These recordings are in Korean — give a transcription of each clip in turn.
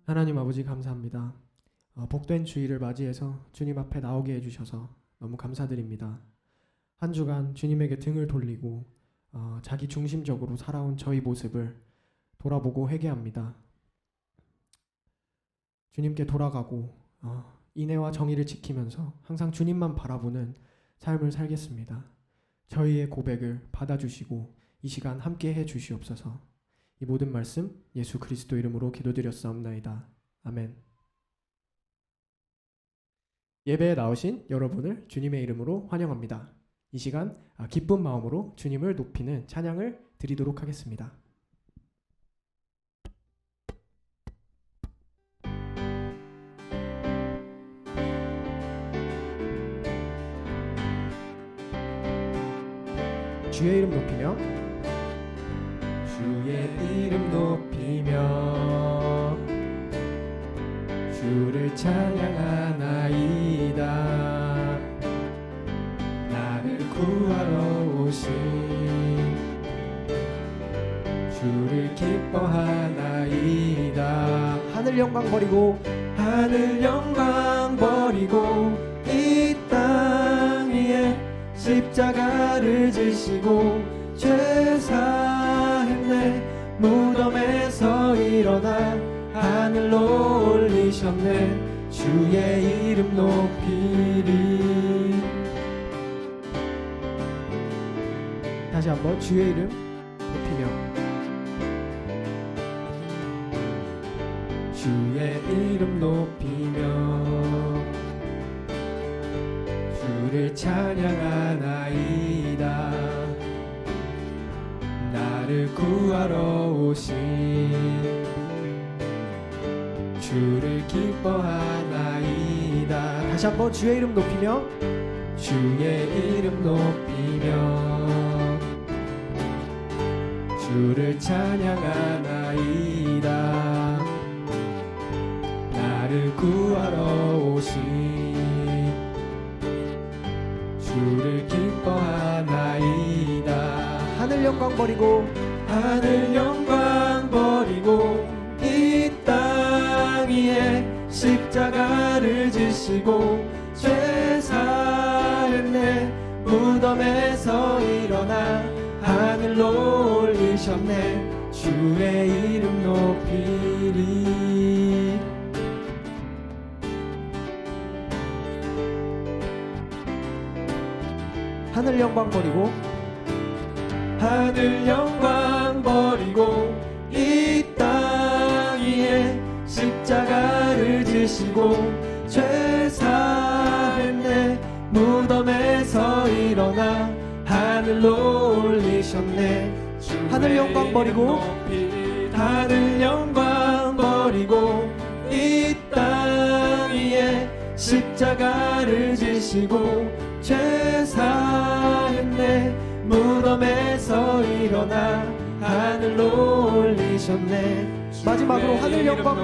하나님 아버지 감사합니다. 복된 주일을 맞이해서 주님 앞에 나오게 해주셔서 너무 감사드립니다. 한 주간 주님에게 등을 돌리고 자기 중심적으로 살아온 저희 모습을 돌아보고 회개합니다. 주님께 돌아가고 인애와 정의를 지키면서 항상 주님만 바라보는 삶을 살겠습니다. 저희의 고백을 받아주시고 이 시간 함께 해주시옵소서. 이 모든 말씀 예수 그리스도 이름으로 기도드렸사옵나이다. 아멘. 예배에 나오신 여러분을 주님의 이름으로 환영합니다. 이 시간 기쁜 마음으로 주님을 높이는 찬양을 드리도록 하겠습니다. 주의 이름 높이며 주의 이름 높이며 주를 찬양하나이다. 나를 구하러 오신 주를 기뻐하나이다. 하늘 영광 버리고 이 땅 위에 십자가를 지시고 죄 사했네. 무덤에서 일어나 하늘로 올리셨네. 주의 이름 높이리. 다시 한번 주의 이름 높이며 주의 이름 높이며 주를 찬양하나이다. 나를 구하러 오신 주를 기뻐하나이다. 다시 한번 주의 이름 높이며 주의 이름 높이며 주를 찬양하나이다. 나를 구하러 오신 주를 기뻐하나이다. 하늘 영광 버리고 이 땅 위에 십자가를 지시고 죄 사했네. 무덤에서 일어나 하늘로 올리셨네. 주의 이름 높이리. 하늘 영광 버리고 이 땅 위에 십자가를 지시고 죄 사했네. 무덤에서 일어나 하늘로 올리셨네. 하늘 영광 버리고 이 땅 위에 십자가를 지시고 죄 사했네. 무덤에서 일어나 하늘로 올리셨네. 마지막으로 하늘 영광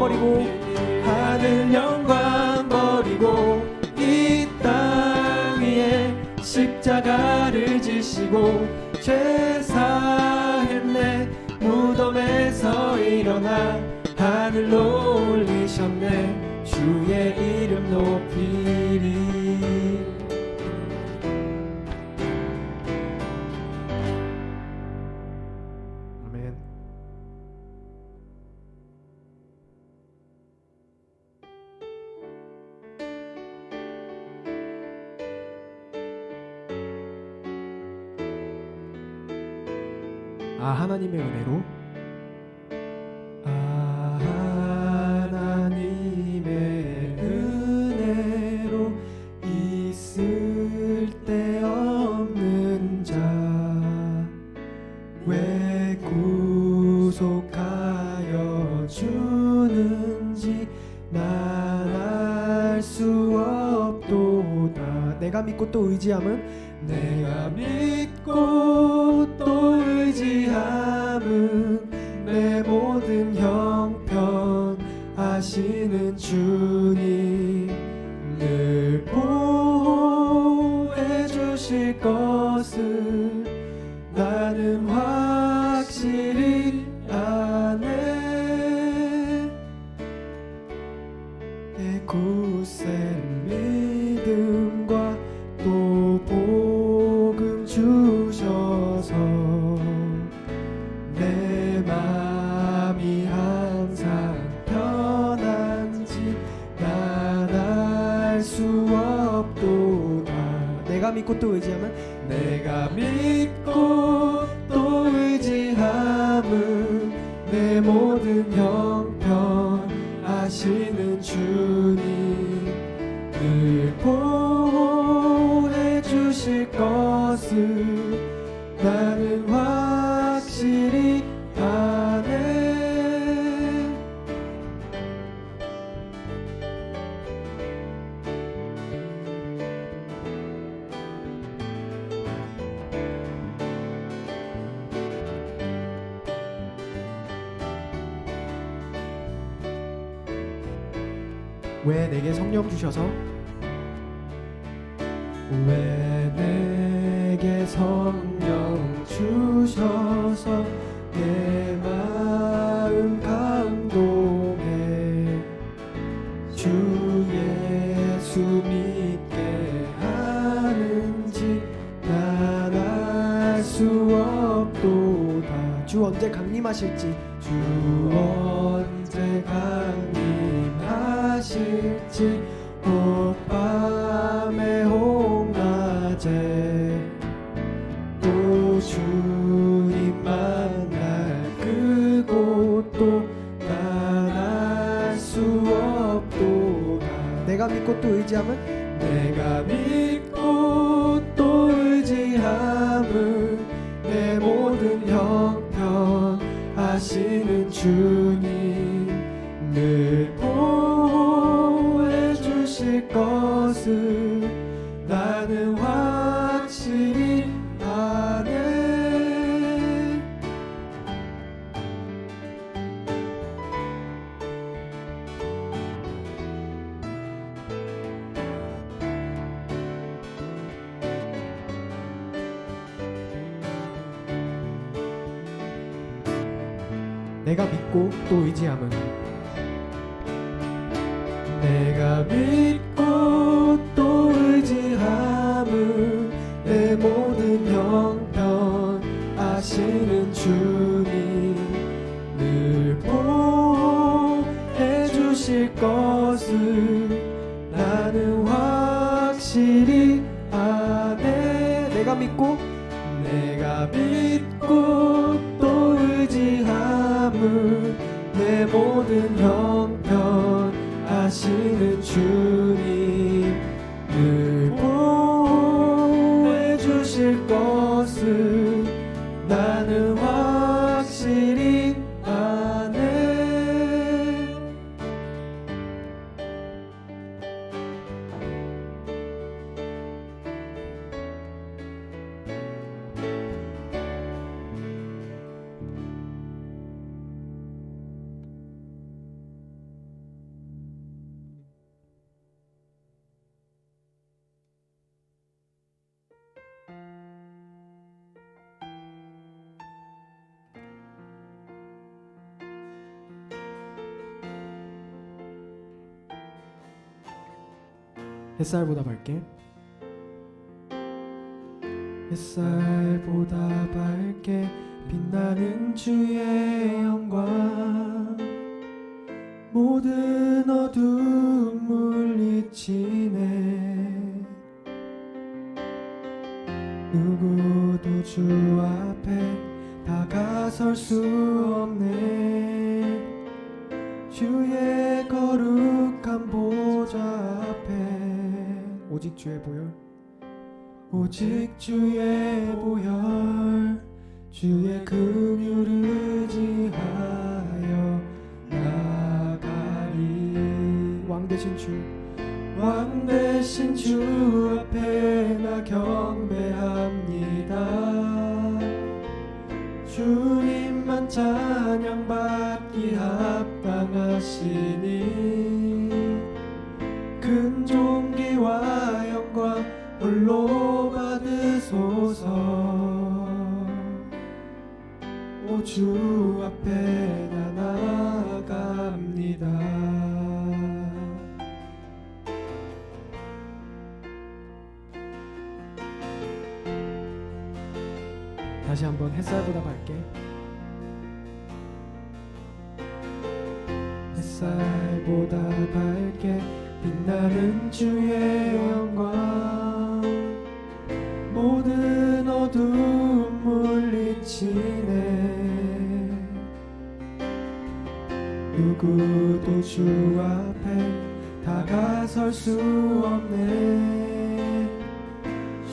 버리고 이 땅 위에 십자가를 지시고 죄 사했네. 무덤에서 일어나 하늘로 올리셨네. 주의 이름 높이리. 아멘. 하나님의 은혜로 하나님의 은혜로 있을 데 없는 자 왜 구속하여 주는지 난 알 수 없도다. 내가 믿고 또 의지함은 내 모든 형편 아시는 주님 늘 보호해 주실 것을 나는 확실히 아네. 믿고 또 의지하면 내가 믿고 또 의지함은 내 모든 형편 아시는 주님 늘 보호해 주실 것을 나는 확실히 아네. 왜 내게 성령 주셔서 왜 내게 성령 주셔서 내 마음 감동해 주 예수 믿게 하는지 난 알 수 없도다. 주 언제 강림하실지 주 언제 강림하실지 밤에 홍낮에 또 주님 만날 그곳도 난 알 수 없도다. 내가 믿고 또 의지하면 내가 믿고 또 의지함은 내 모든 형편 아시는 주님 늘 보호해 주실 것을 나는 확실히 아네. 내가 믿고 또 의지함은 내가 믿고 또 의지함은 내 모든 형편 아시는 주님 늘 보호해 주실 것을 나는 확실히 아네. 내가 믿고 또 의지함은 내 모든 형편 아시는 주님 늘 보호해 주실 것을 나는 확실히 아네. 햇살보다 밝게 햇살보다 밝게 빛나는 주의 영광 모든 어둠 물리치네. 누구도 주 앞에 다가설 수 없네. 주의 거룩한 보좌 앞에 오직 주의 보혈 오직 주의 보혈 주의 긍휼을 의지하여 나가리. 왕 되신 주 앞에 나 경배합니다. 주님만 찬양받기 합당하시니 큰 존귀와 영광 홀로 받으소서. 오 주 앞에 나 나아갑니다. 다시 한번 햇살보다 밝게 햇살보다 밝게 빛나는 주의 영광 모든 어두움 물리치네. 누구도 주 앞에 다가설 수 없네.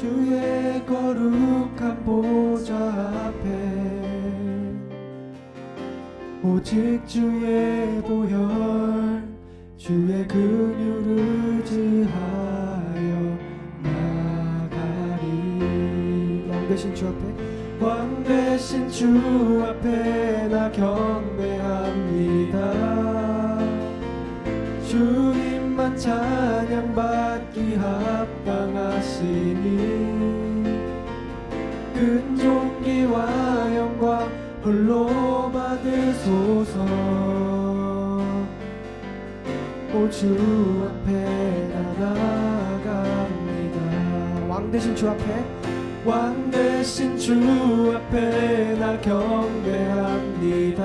주의 거룩한 보좌 앞에 오직 주의 보혈, 주의 긍휼을 의지하여 나가리. 왕 되신 주 앞에, 왕 되신 주 앞에 나 경배합니다. 주님만 찬양받기 합당하시니 큰 존귀와 영광 홀로 받으소서. 오 주 앞에 나 나아갑니다. 왕 되신 주 앞에, 왕 되신 주 앞에 나 경배합니다.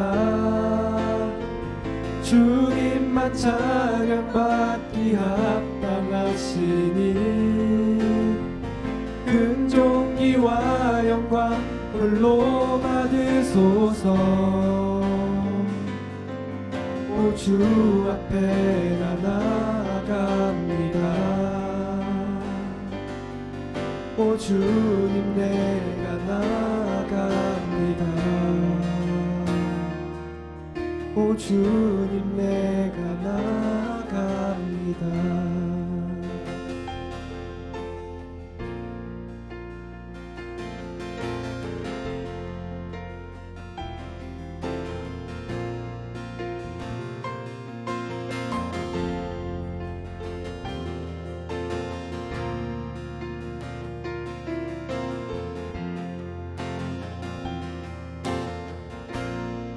주님만 찬양받기 합당하시니 큰 존귀와 영광 홀로 받으소서. 오 주 앞에 나 나아갑니다. 오 주님 내가 나아갑니다. 오 주님 내가 나아갑니다.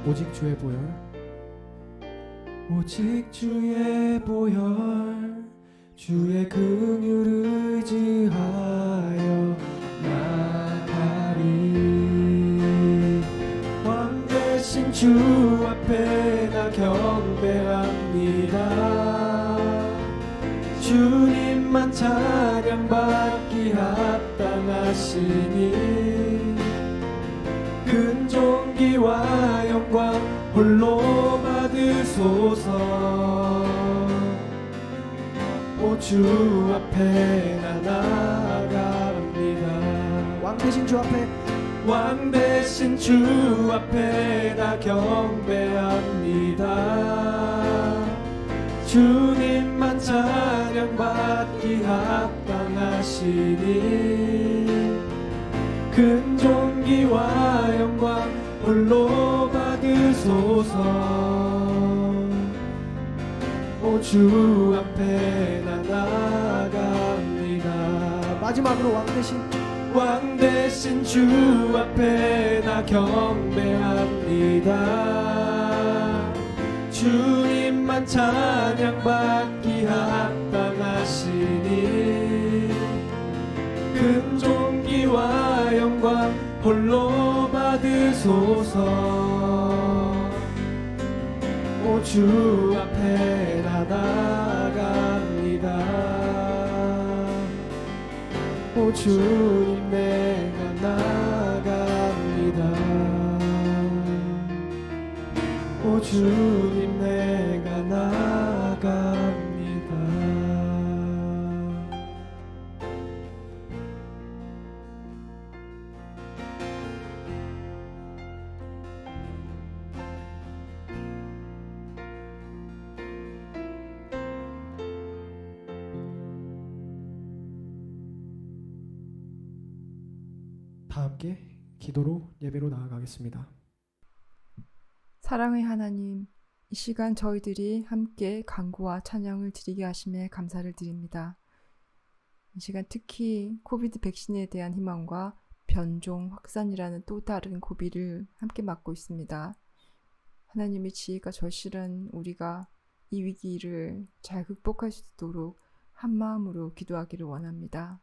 오직 주의 보혈, 오직 주의 보혈, 주의 긍휼을 의지하여 나가리. 왕 되신 주 앞에 나 경배합니다. 주님만 찬양받기 합당하시니 큰 존귀와 영광 홀로 받으소서. 오 주 앞에 나 나아갑니다. 왕 되신 주 앞에, 왕 되신 주 앞에 나 경배합니다. 주님만 찬양받기 합당하시니 큰 존귀와 영광 홀로 받으소서. 오 주 앞에 나 나아갑니다. 마지막으로 왕 되신 주 앞에 나 경배합니다. 주님만 찬양받기 합당하시니 큰 존귀와 영광 홀로 받으소서. 오 주 앞에 나 나아갑니다. 오 주님 내가 나아갑니다. 오 주님 내가 나아갑니다. 다 함께 기도로 예배로 나아가겠습니다. 사랑의 하나님, 이 시간 저희들이 함께 간구와 찬양을 드리게 하심에 감사를 드립니다. 이 시간 특히 코비드 백신에 대한 희망과 변종 확산이라는 또 다른 고비를 함께 맞고 있습니다. 하나님의 지혜가 절실한 우리가 이 위기를 잘 극복할 수 있도록 한마음으로 기도하기를 원합니다.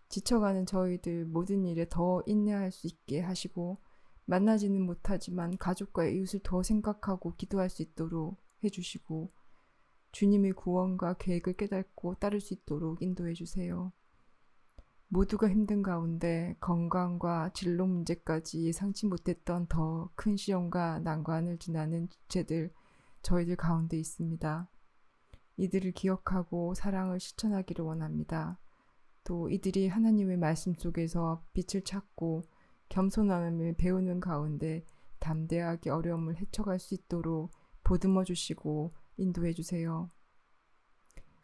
지쳐가는 저희들 모든 일에 더 인내할 수 있게 하시고 만나지는 못하지만 가족과 이웃을 더 생각하고 기도할 수 있도록 해주시고 주님의 구원과 계획을 깨닫고 따를 수 있도록 인도해 주세요. 모두가 힘든 가운데 건강과 진로 문제까지 예상치 못했던 더 큰 시험과 난관을 지나는 주체들, 저희들 가운데 있습니다. 이들을 기억하고 사랑을 실천하기를 원합니다. 또 이들이 하나님의 말씀 속에서 빛을 찾고 겸손함을 배우는 가운데 담대하게 어려움을 헤쳐갈 수 있도록 보듬어 주시고 인도해 주세요.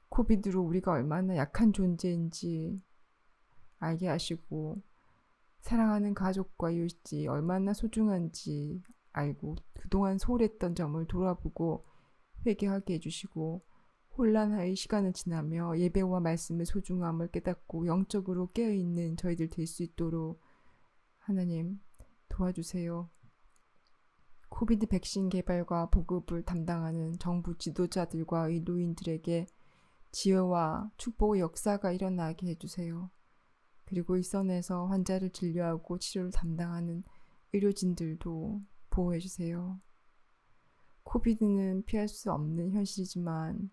코비드로 우리가 얼마나 약한 존재인지 알게 하시고 사랑하는 가족과 이웃이 얼마나 소중한지 알고 그동안 소홀했던 점을 돌아보고 회개하게 해주시고 혼란의 시간을 지나며 예배와 말씀의 소중함을 깨닫고 영적으로 깨어있는 저희들 될 수 있도록 하나님 도와주세요. 코비드 백신 개발과 보급을 담당하는 정부 지도자들과 의료인들에게 지혜와 축복의 역사가 일어나게 해주세요. 그리고 일선에서 환자를 진료하고 치료를 담당하는 의료진들도 보호해주세요. 코비드는 피할 수 없는 현실이지만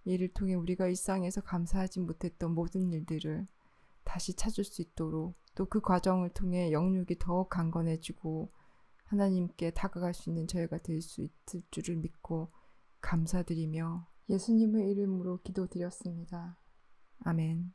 이를 통해 우리가 일상에서 감사하지 못했던 모든 일들을 다시 찾을 수 있도록 또 그 과정을 통해 영육이 더욱 강건해지고 하나님께 다가갈 수 있는 저희가 될 수 있을 줄을 믿고 감사드리며 예수님의 이름으로 기도드렸습니다. 아멘.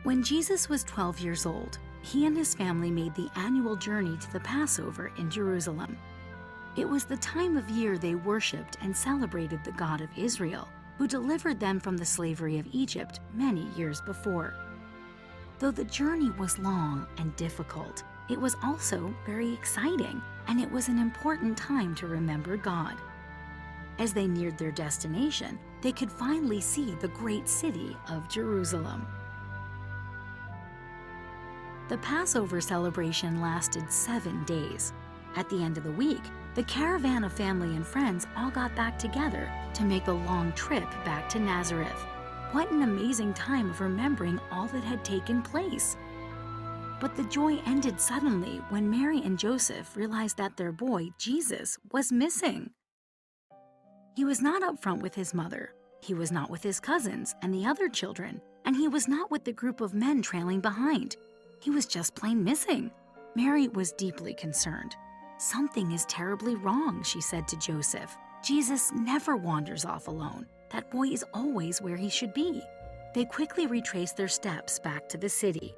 When Jesus was 12 years old, he and his family made the annual journey to the Passover in Jerusalem. It was the time of year they worshipped and celebrated the God of Israel, who delivered them from the slavery of Egypt many years before. Though the journey was long and difficult, it was also very exciting, and it was an important time to remember God. As they neared their destination, they could finally see the great city of Jerusalem. The Passover celebration lasted 7 days. At the end of the week, the caravan of family and friends all got back together to make the long trip back to Nazareth. What an amazing time of remembering all that had taken place. But the joy ended suddenly when Mary and Joseph realized that their boy, Jesus, was missing. He was not up front with his mother. He was not with his cousins and the other children, and he was not with the group of men trailing behind. He was just plain missing. Mary was deeply concerned. "Something is terribly wrong," she said to Joseph. "Jesus never wanders off alone. That boy is always where he should be." They quickly retraced their steps back to the city.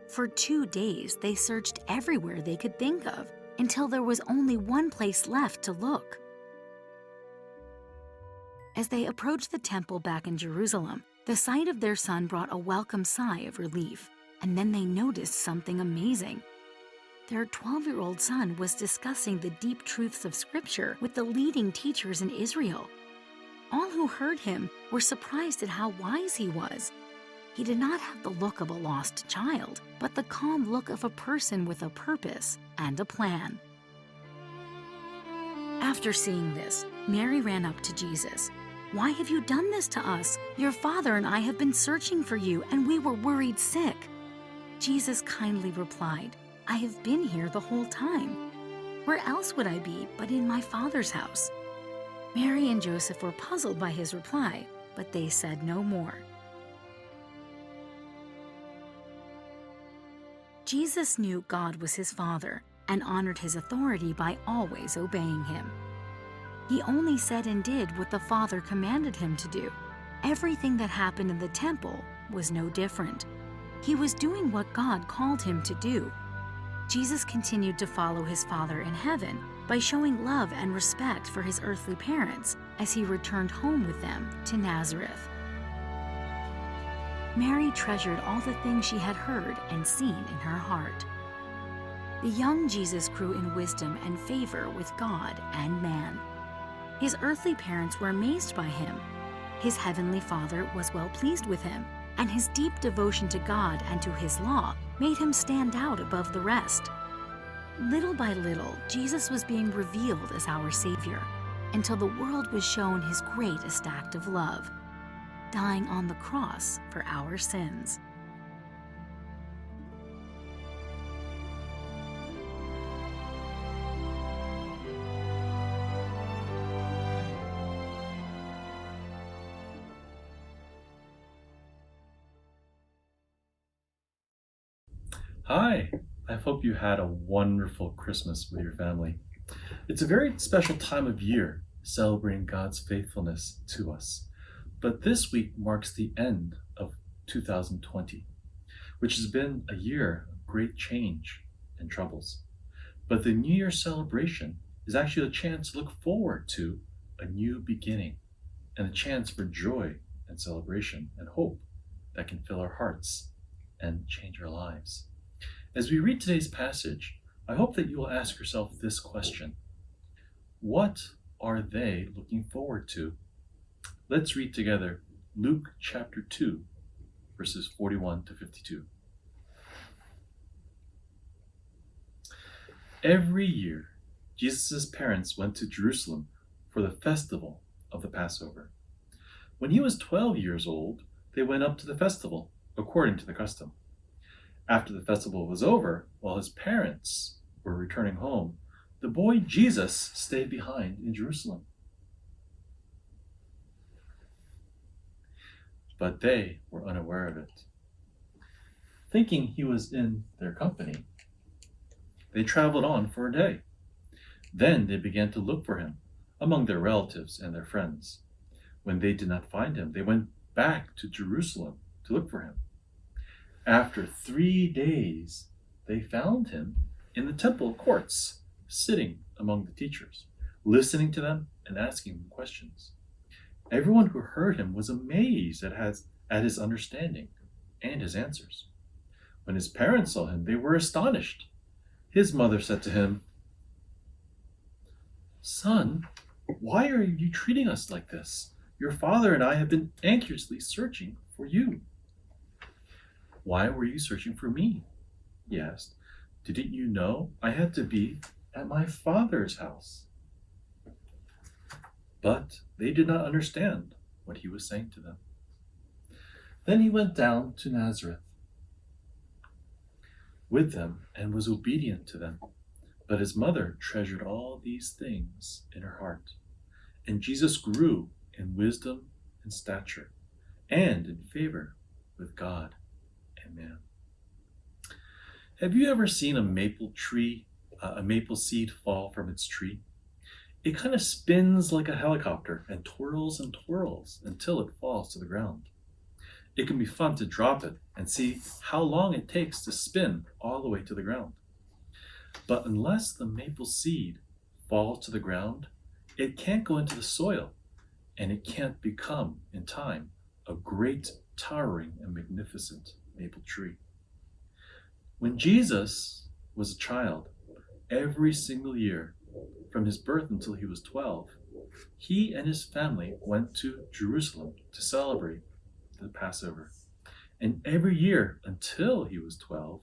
For 2 days, they searched everywhere they could think of until there was only one place left to look. As they approached the temple back in Jerusalem, the sight of their son brought a welcome sigh of relief. And then they noticed something amazing. Their 12-year-old son was discussing the deep truths of Scripture with the leading teachers in Israel. All who heard him were surprised at how wise he was. He did not have the look of a lost child, but the calm look of a person with a purpose and a plan. After seeing this, Mary ran up to Jesus. "Why have you done this to us? Your father and I have been searching for you, and we were worried sick." Jesus kindly replied, "I have been here the whole time. Where else would I be but in my Father's house?" Mary and Joseph were puzzled by his reply, but they said no more. Jesus knew God was his Father and honored his authority by always obeying him. He only said and did what the Father commanded him to do. Everything that happened in the temple was no different. He was doing what God called him to do. Jesus continued to follow his Father in heaven by showing love and respect for his earthly parents as he returned home with them to Nazareth. Mary treasured all the things she had heard and seen in her heart. The young Jesus grew in wisdom and favor with God and man. His earthly parents were amazed by him. His heavenly Father was well pleased with him, and his deep devotion to God and to his law made him stand out above the rest. Little by little, Jesus was being revealed as our Savior, until the world was shown his greatest act of love, dying on the cross for our sins. Hi, I hope you had a wonderful Christmas with your family. It's a very special time of year celebrating God's faithfulness to us. But this week marks the end of 2020, which has been a year of great change and troubles. But the New Year celebration is actually a chance to look forward to a new beginning and a chance for joy and celebration and hope that can fill our hearts and change our lives. As we read today's passage, I hope that you will ask yourself this question: what are they looking forward to? Let's read together Luke chapter 2, verses 41 to 52. Every year, Jesus' parents went to Jerusalem for the festival of the Passover. When he was 12 years old, they went up to the festival, according to the custom. After the festival was over, while his parents were returning home, the boy Jesus stayed behind in Jerusalem. But they were unaware of it. Thinking he was in their company, they traveled on for a day. Then they began to look for him among their relatives and their friends. When they did not find him, they went back to Jerusalem to look for him. After 3 days, they found him in the temple courts, sitting among the teachers, listening to them and asking them questions. Everyone who heard him was amazed at his understanding and his answers. When his parents saw him, they were astonished. His mother said to him, "Son, why are you treating us like this? Your father and I have been anxiously searching for you." "Why were you searching for me?" he asked. "Didn't you know I had to be at my father's house?" But they did not understand what he was saying to them. Then he went down to Nazareth with them and was obedient to them. But his mother treasured all these things in her heart. And Jesus grew in wisdom and stature and in favor with God and man. Have you ever seen a maple seed fall from its tree? It kind of spins like a helicopter and twirls until it falls to the ground. It can be fun to drop it and see how long it takes to spin all the way to the ground. But unless the maple seed falls to the ground, it can't go into the soil, and it can't become, in time, a great, towering, and magnificent maple tree. When Jesus was a child, every single year, from his birth until he was 12, he and his family went to Jerusalem to celebrate the Passover. And every year until he was 12,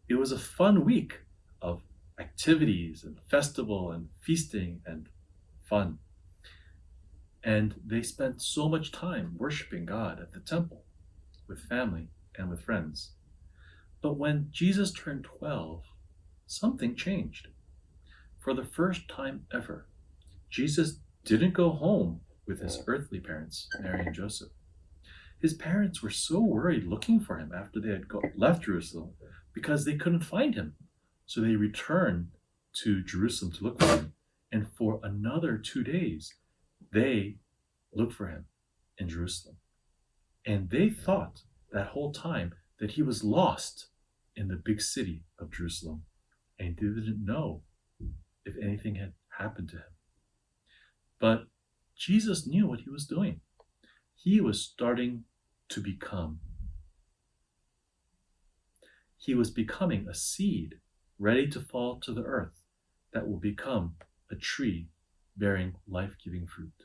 it was a fun week of activities and festival and feasting and fun. And they spent so much time worshiping God at the temple with family and with friends. But when Jesus turned 12, something changed. For the first time ever, Jesus didn't go home with his earthly parents, Mary and Joseph. His parents were so worried looking for him after they had left Jerusalem because they couldn't find him. So they returned to Jerusalem to look for him. And for another 2 days, they looked for him in Jerusalem. And they thought that whole time that he was lost in the big city of Jerusalem. And they didn't know if anything had happened to him. But Jesus knew what he was doing. He was starting to become. He was becoming a seed ready to fall to the earth that will become a tree bearing life-giving fruit.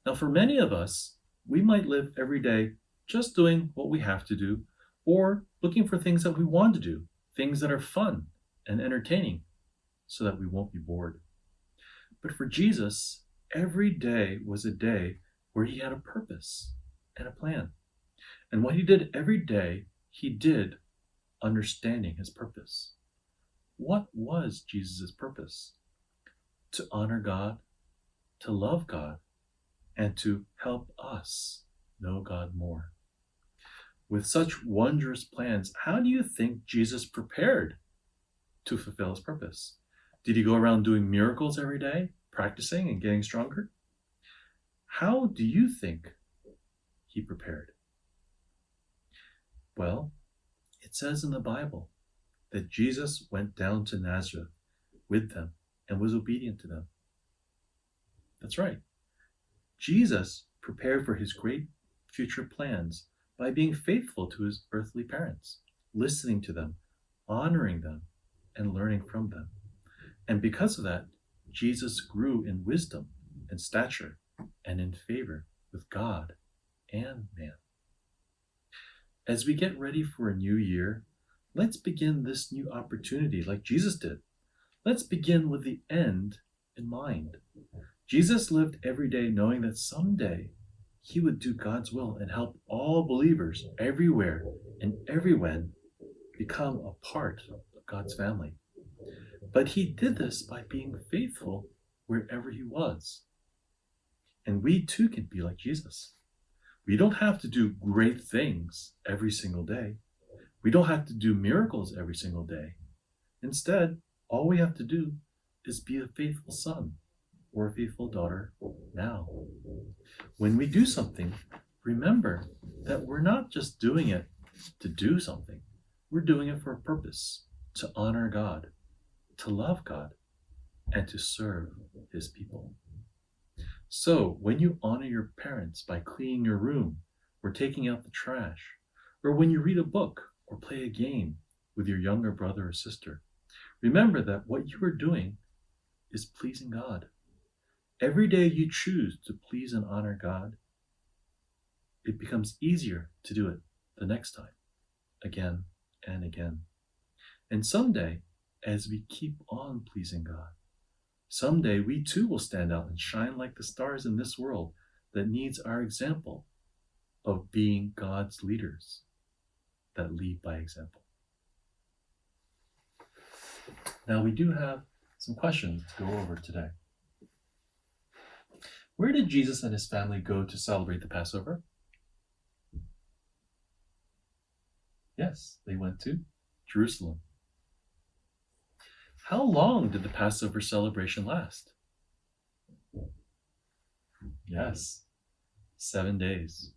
Now, for many of us, we might live every day just doing what we have to do, or looking for things that we want to do, things that are fun and entertaining, so that we won't be bored. But for Jesus, every day was a day where he had a purpose and a plan. And what he did every day, he did understanding his purpose. What was Jesus' purpose? To honor God, to love God, and to help us know God more. With such wondrous plans, how do you think Jesus prepared to fulfill his purpose? Did he go around doing miracles every day, practicing and getting stronger? How do you think he prepared? Well, it says in the Bible that Jesus went down to Nazareth with them and was obedient to them. That's right. Jesus prepared for his great future plans by being faithful to his earthly parents, listening to them, honoring them, and learning from them. And because of that, Jesus grew in wisdom and stature and in favor with God and man. As we get ready for a new year, let's begin this new opportunity like Jesus did. Let's begin with the end in mind. Jesus lived every day knowing that someday he would do God's will and help all believers everywhere and everywhen become a part of God's family. But he did this by being faithful wherever he was. And we too can be like Jesus. We don't have to do great things every single day. We don't have to do miracles every single day. Instead, all we have to do is be a faithful son or a faithful daughter now. When we do something, remember that we're not just doing it to do something. We're doing it for a purpose, to honor God, to love God, and to serve his people. So when you honor your parents by cleaning your room or taking out the trash, or when you read a book or play a game with your younger brother or sister, remember that what you are doing is pleasing God. Every day you choose to please and honor God, it becomes easier to do it the next time, again and again. And someday, as we keep on pleasing God, someday we too will stand out and shine like the stars in this world that needs our example of being God's leaders that lead by example. Now we do have some questions to go over today. Where did Jesus and his family go to celebrate the Passover? Yes, they went to Jerusalem. How long did the Passover celebration last? Yes, 7 days.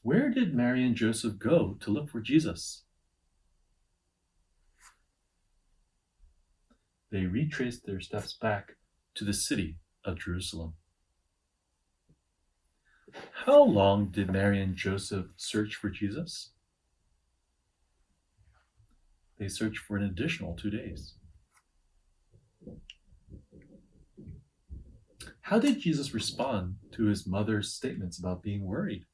Where did Mary and Joseph go to look for Jesus? They retraced their steps back to the city of Jerusalem. How long did Mary and Joseph search for Jesus? They searched for an additional 2 days. How did Jesus respond to his mother's statements about being worried?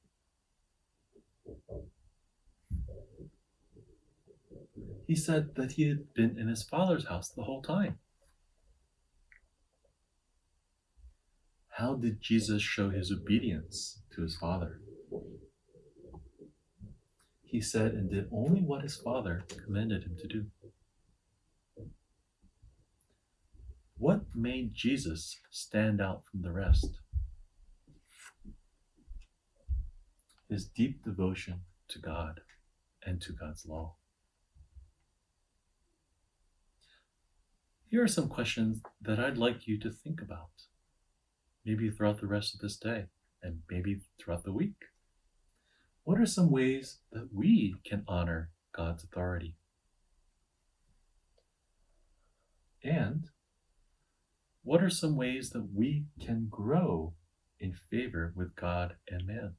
He said that he had been in his Father's house the whole time. How did Jesus show his obedience to his Father? He said and did only what his Father commanded him to do. What made Jesus stand out from the rest? His deep devotion to God and to God's law. Here are some questions that I'd like you to think about, maybe throughout the rest of this day and maybe throughout the week. What are some ways that we can honor God's authority? And what are some ways that we can grow in favor with God and man?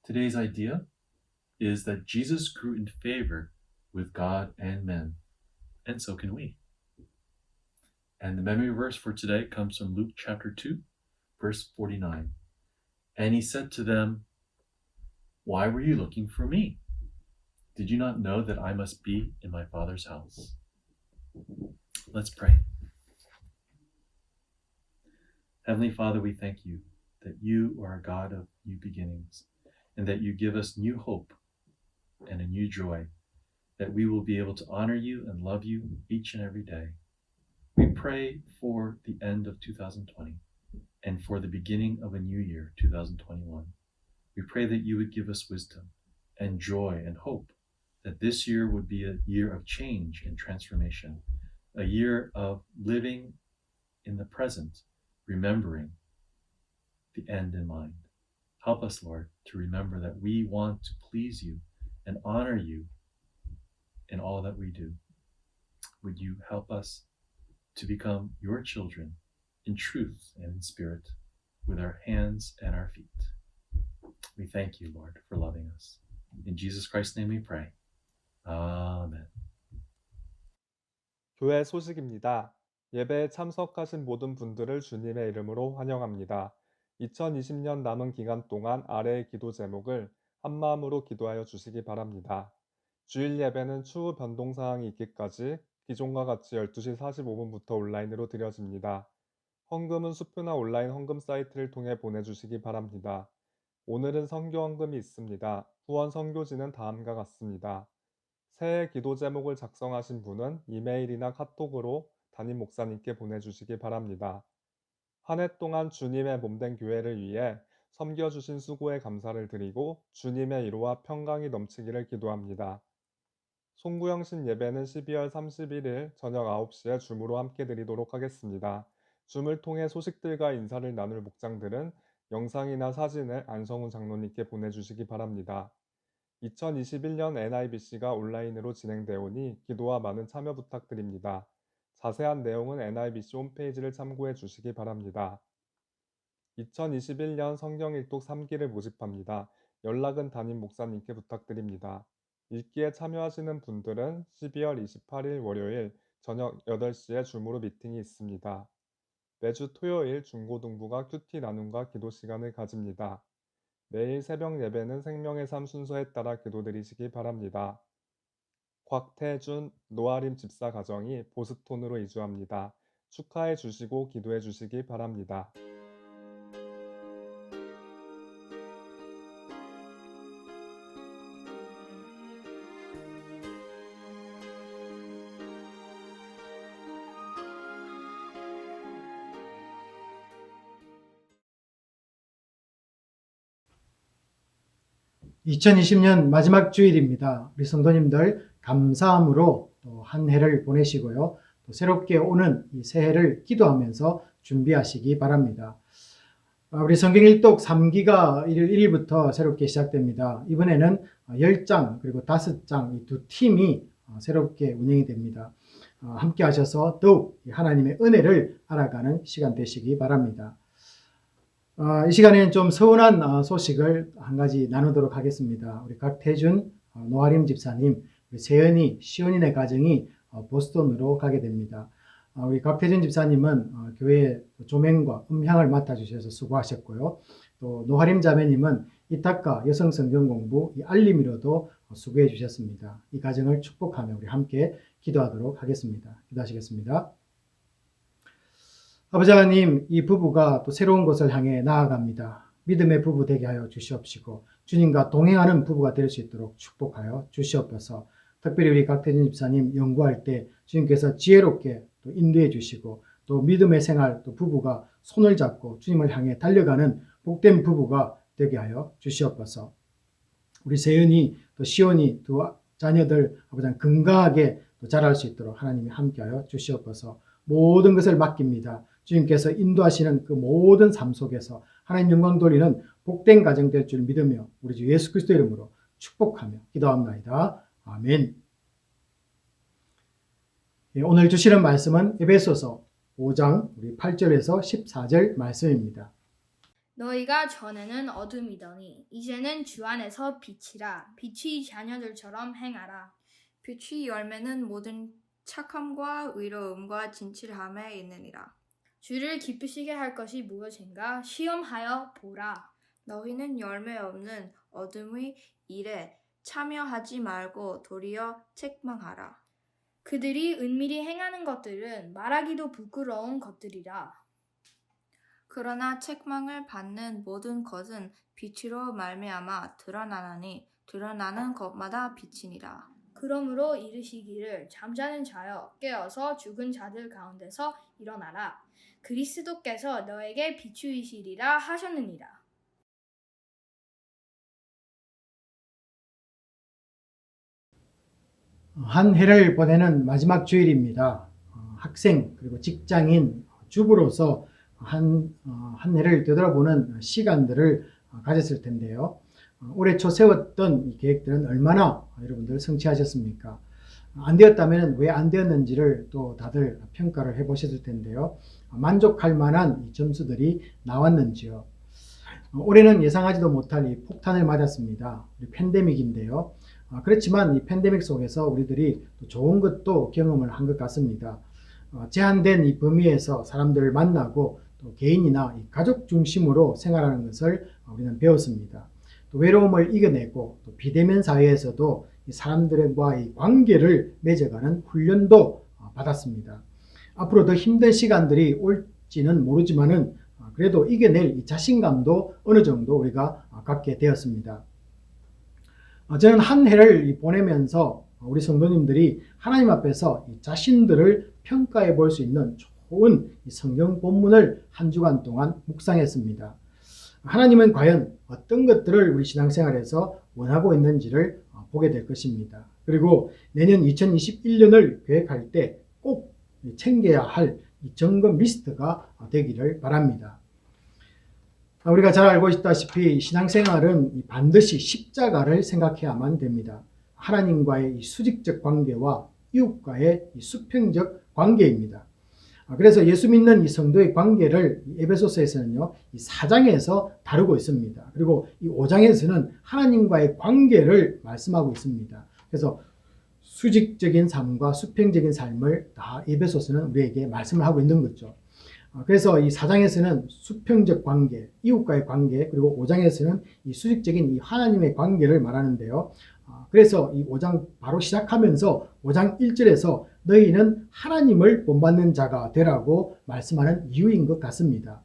Today's idea is that Jesus grew in favor with God and men, and so can we. And the memory verse for today comes from Luke chapter 2, verse 49. And he said to them, "Why were you looking for me? Did you not know that I must be in my Father's house?" Let's pray. Heavenly Father, we thank you that you are a God of new beginnings and that you give us new hope and a new joy, that we will be able to honor you and love you each and every day. We pray for the end of 2020 and for the beginning of a new year, 2021. We pray that you would give us wisdom and joy and hope, that this year would be a year of change and transformation, a year of living in the present, remembering the end in mind. Help us, Lord, to remember that we want to please you and honor you in all that we do. Would you help us to become your children in truth and in spirit, with our hands and our feet? We thank you, Lord, for loving us. In Jesus Christ's name we pray. Amen. 교회 소식입니다. 예배에 참석하신 모든 분들을 주님의 이름으로 환영합니다. 2020년 남은 기간 동안 아래의 기도 제목을 한마음으로 기도하여 주시기 바랍니다. 주일 예배는 추후 변동사항이 있기까지 기존과 같이 12시 45분부터 온라인으로 드려집니다. 헌금은 수표나 온라인 헌금 사이트를 통해 보내주시기 바랍니다. 오늘은 선교 헌금이 있습니다. 후원 선교지는 다음과 같습니다. 새해 기도 제목을 작성하신 분은 이메일이나 카톡으로 담임 목사님께 보내주시기 바랍니다. 한 해 동안 주님의 몸된 교회를 위해 섬겨주신 수고에 감사를 드리고 주님의 위로와 평강이 넘치기를 기도합니다. 송구영신 예배는 12월 31일 저녁 9시에 줌으로 함께 드리도록 하겠습니다. 줌을 통해 소식들과 인사를 나눌 목장들은 영상이나 사진을 안성훈 장로님께 보내주시기 바랍니다. 2021년 NIBC가 온라인으로 진행되오니 기도와 많은 참여 부탁드립니다. 자세한 내용은 NIBC 홈페이지를 참고해 주시기 바랍니다. 2021년 성경 일독 3기를 모집합니다. 연락은 담임 목사님께 부탁드립니다. 읽기에 참여하시는 분들은 12월 28일 월요일 저녁 8시에 줌으로 미팅이 있습니다. 매주 토요일 중고등부가 큐티 나눔과 기도 시간을 가집니다. 매일 새벽 예배는 생명의 삶 순서에 따라 기도드리시기 바랍니다. 곽태준, 노아림 집사 가정이 보스톤으로 이주합니다. 축하해 주시고 기도해 주시기 바랍니다. (2020년) 마지막 주일입니다. 우리 성도님들 감사함으로 또 한 해를 보내시고요. 또 새롭게 오는 이 새해를 기도하면서 준비하시기 바랍니다. 우리 성경 일독 3기가 1월 1일부터 새롭게 시작됩니다. 이번에는 10장 그리고 5장 이 두 팀이 새롭게 운영이 됩니다. 함께 하셔서 더욱 하나님의 은혜를 알아가는 시간 되시기 바랍니다. 이 시간에는 좀 서운한 소식을 한 가지 나누도록 하겠습니다. 우리 각태준, 노아림 집사님, 우리 세연이, 시온이네 가정이 보스턴으로 가게 됩니다. 우리 각태준 집사님은 교회 조명과 음향을 맡아주셔서 수고하셨고요. 또 노아림 자매님은 이타카 여성 성경 공부 이 알림이로도 수고해 주셨습니다. 이 가정을 축복하며 우리 함께 기도하도록 하겠습니다. 기도하시겠습니다. 아버지 하나님, 이 부부가 또 새로운 곳을 향해 나아갑니다. 믿음의 부부 되게 하여 주시옵시고 주님과 동행하는 부부가 될 수 있도록 축복하여 주시옵소서. 특별히 우리 각태준 집사님 연구할 때 주님께서 지혜롭게 또 인도해 주시고 또 믿음의 생활 또 부부가 손을 잡고 주님을 향해 달려가는 복된 부부가 되게 하여 주시옵소서. 우리 세연이 또 시온이 두 자녀들 아버지 건강하게 또 자랄 수 있도록 하나님이 함께하여 주시옵소서. 모든 것을 맡깁니다. 주님께서 인도하시는 그 모든 삶 속에서 하나님 영광 돌리는 복된 가정 될 줄 믿으며 우리 주 예수 그리스도 이름으로 축복하며 기도합니다. 아멘. 오늘 주시는 말씀은 에베소서 5장 우리 8절에서 14절 말씀입니다. 너희가 전에는 어둠이더니 이제는 주 안에서 빛이라. 빛이 자녀들처럼 행하라. 빛의 열매는 모든 착함과 의로움과 진실함에 있느니라. 주를 기쁘시게 할 것이 무엇인가? 시험하여 보라. 너희는 열매 없는 어둠의 일에 참여하지 말고 도리어 책망하라. 그들이 은밀히 행하는 것들은 말하기도 부끄러운 것들이라. 그러나 책망을 받는 모든 것은 빛으로 말미암아 드러나나니 드러나는 것마다 빛이니라. 그러므로 이르시기를 잠자는 자여 깨어서 죽은 자들 가운데서 일어나라. 그리스도께서 너에게 비추이시리라 하셨느니라. 한 해를 보내는 마지막 주일입니다. 학생 그리고 직장인 주부로서 한 해를 되돌아보는 시간들을 가졌을 텐데요. 올해 초 세웠던 이 계획들은 얼마나 여러분들 성취하셨습니까? 안 되었다면 왜 안 되었는지를 또 다들 평가를 해보셨을 텐데요. 만족할 만한 이 점수들이 나왔는지요. 올해는 예상하지도 못할 이 폭탄을 맞았습니다. 우리 팬데믹인데요. 그렇지만 이 팬데믹 속에서 우리들이 또 좋은 것도 경험을 한 것 같습니다. 제한된 이 범위에서 사람들을 만나고 또 개인이나 이 가족 중심으로 생활하는 것을 우리는 배웠습니다. 또 외로움을 이겨내고 또 비대면 사회에서도 이 사람들과 이 관계를 맺어가는 훈련도 받았습니다. 앞으로 더 힘든 시간들이 올지는 모르지만은 그래도 이겨낼 이 자신감도 어느 정도 우리가 갖게 되었습니다. 저는 한 해를 보내면서 우리 성도님들이 하나님 앞에서 자신들을 평가해 볼 수 있는 좋은 성경 본문을 한 주간 동안 묵상했습니다. 하나님은 과연 어떤 것들을 우리 신앙생활에서 원하고 있는지를 보게 될 것입니다. 그리고 내년 2021년을 계획할 때 꼭 챙겨야 할 점검 리스트가 되기를 바랍니다. 우리가 잘 알고 있다시피 신앙생활은 반드시 십자가를 생각해야만 됩니다. 하나님과의 수직적 관계와 이웃과의 수평적 관계입니다. 그래서 예수 믿는 이 성도의 관계를 에베소서에서는요, 이 4장에서 다루고 있습니다. 그리고 이 5장에서는 하나님과의 관계를 말씀하고 있습니다. 그래서 수직적인 삶과 수평적인 삶을 다 에베소서는 우리에게 말씀을 하고 있는 거죠. 그래서 이 4장에서는 수평적 관계, 이웃과의 관계, 그리고 5장에서는 이 수직적인 이 하나님의 관계를 말하는데요. 그래서 이 5장 바로 시작하면서 5장 1절에서 너희는 하나님을 본받는 자가 되라고 말씀하는 이유인 것 같습니다.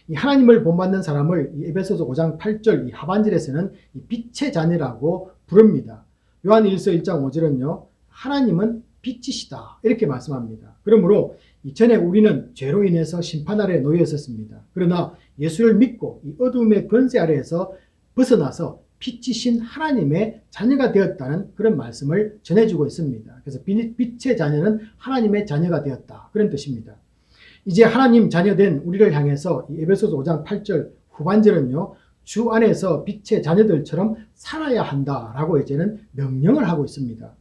이 하나님을 본받는 사람을 이 에베소서 5장 8절 이 하반절에서는 이 빛의 자녀라고 부릅니다. 요한 1서 1장 5절은요. 하나님은 빛이시다 이렇게 말씀합니다. 그러므로 이전에 우리는 죄로 인해서 심판 아래에 놓여 있었습니다. 그러나 예수를 믿고 이 어둠의 권세 아래에서 벗어나서 빛이신 하나님의 자녀가 되었다는 그런 말씀을 전해주고 있습니다. 그래서 빛의 자녀는 하나님의 자녀가 되었다 그런 뜻입니다. 이제 하나님 자녀된 우리를 향해서 이 에베소서 5장 8절 후반절은요. 주 안에서 빛의 자녀들처럼 살아야 한다라고 이제는 명령을 하고 있습니다.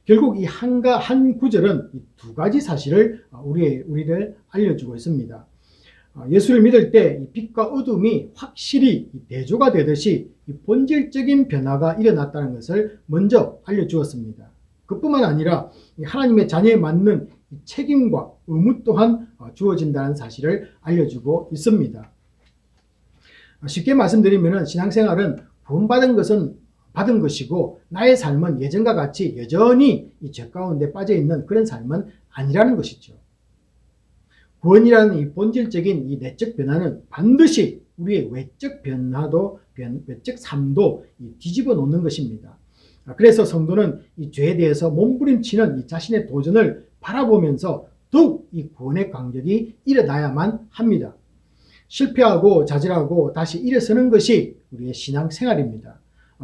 결국 이 한 구절은 이 두 가지 사실을 우리를 알려주고 있습니다. 예수를 믿을 때 이 빛과 어둠이 확실히 대조가 되듯이 이 본질적인 변화가 일어났다는 것을 먼저 알려주었습니다. 그뿐만 아니라 하나님의 자녀에 맞는 책임과 의무 또한 주어진다는 사실을 알려주고 있습니다. 쉽게 말씀드리면 신앙생활은 구원받은 것은 받은 것이고 나의 삶은 예전과 같이 여전히 이 죄 가운데 빠져있는 그런 삶은 아니라는 것이죠. 구원이라는 이 본질적인 이 내적 변화는 반드시 우리의 외적 변화도, 외적 삶도 뒤집어 놓는 것입니다. 그래서 성도는 이 죄에 대해서 몸부림치는 이 자신의 도전을 바라보면서 더욱 이 구원의 간격이 일어나야만 합니다. 실패하고 좌절하고 다시 일어서는 것이 우리의 신앙생활입니다.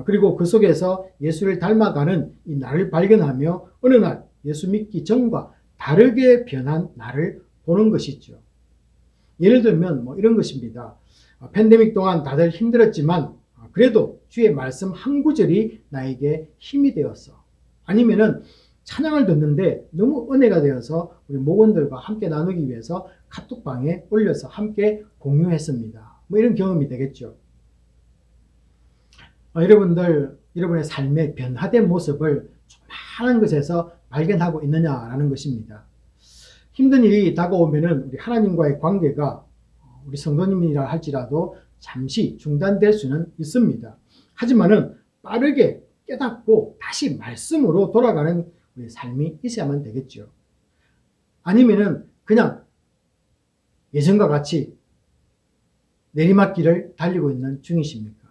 그리고 그 속에서 예수를 닮아가는 이 나를 발견하며 어느 날 예수 믿기 전과 다르게 변한 나를 보는 것이죠. 예를 들면 이런 것입니다. 팬데믹 동안 다들 힘들었지만 그래도 주의 말씀 한 구절이 나에게 힘이 되었어. 아니면은 찬양을 듣는데 너무 은혜가 되어서 우리 목원들과 함께 나누기 위해서 카톡방에 올려서 함께 공유했습니다. 이런 경험이 되겠죠. 여러분들, 여러분의 삶의 변화된 모습을 조그마한 것에서 발견하고 있느냐라는 것입니다. 힘든 일이 다가오면은 우리 하나님과의 관계가 우리 성도님이라 할지라도 잠시 중단될 수는 있습니다. 하지만은 빠르게 깨닫고 다시 말씀으로 돌아가는 우리 삶이 있어야만 되겠죠. 아니면은 그냥 예전과 같이 내리막길을 달리고 있는 중이십니까?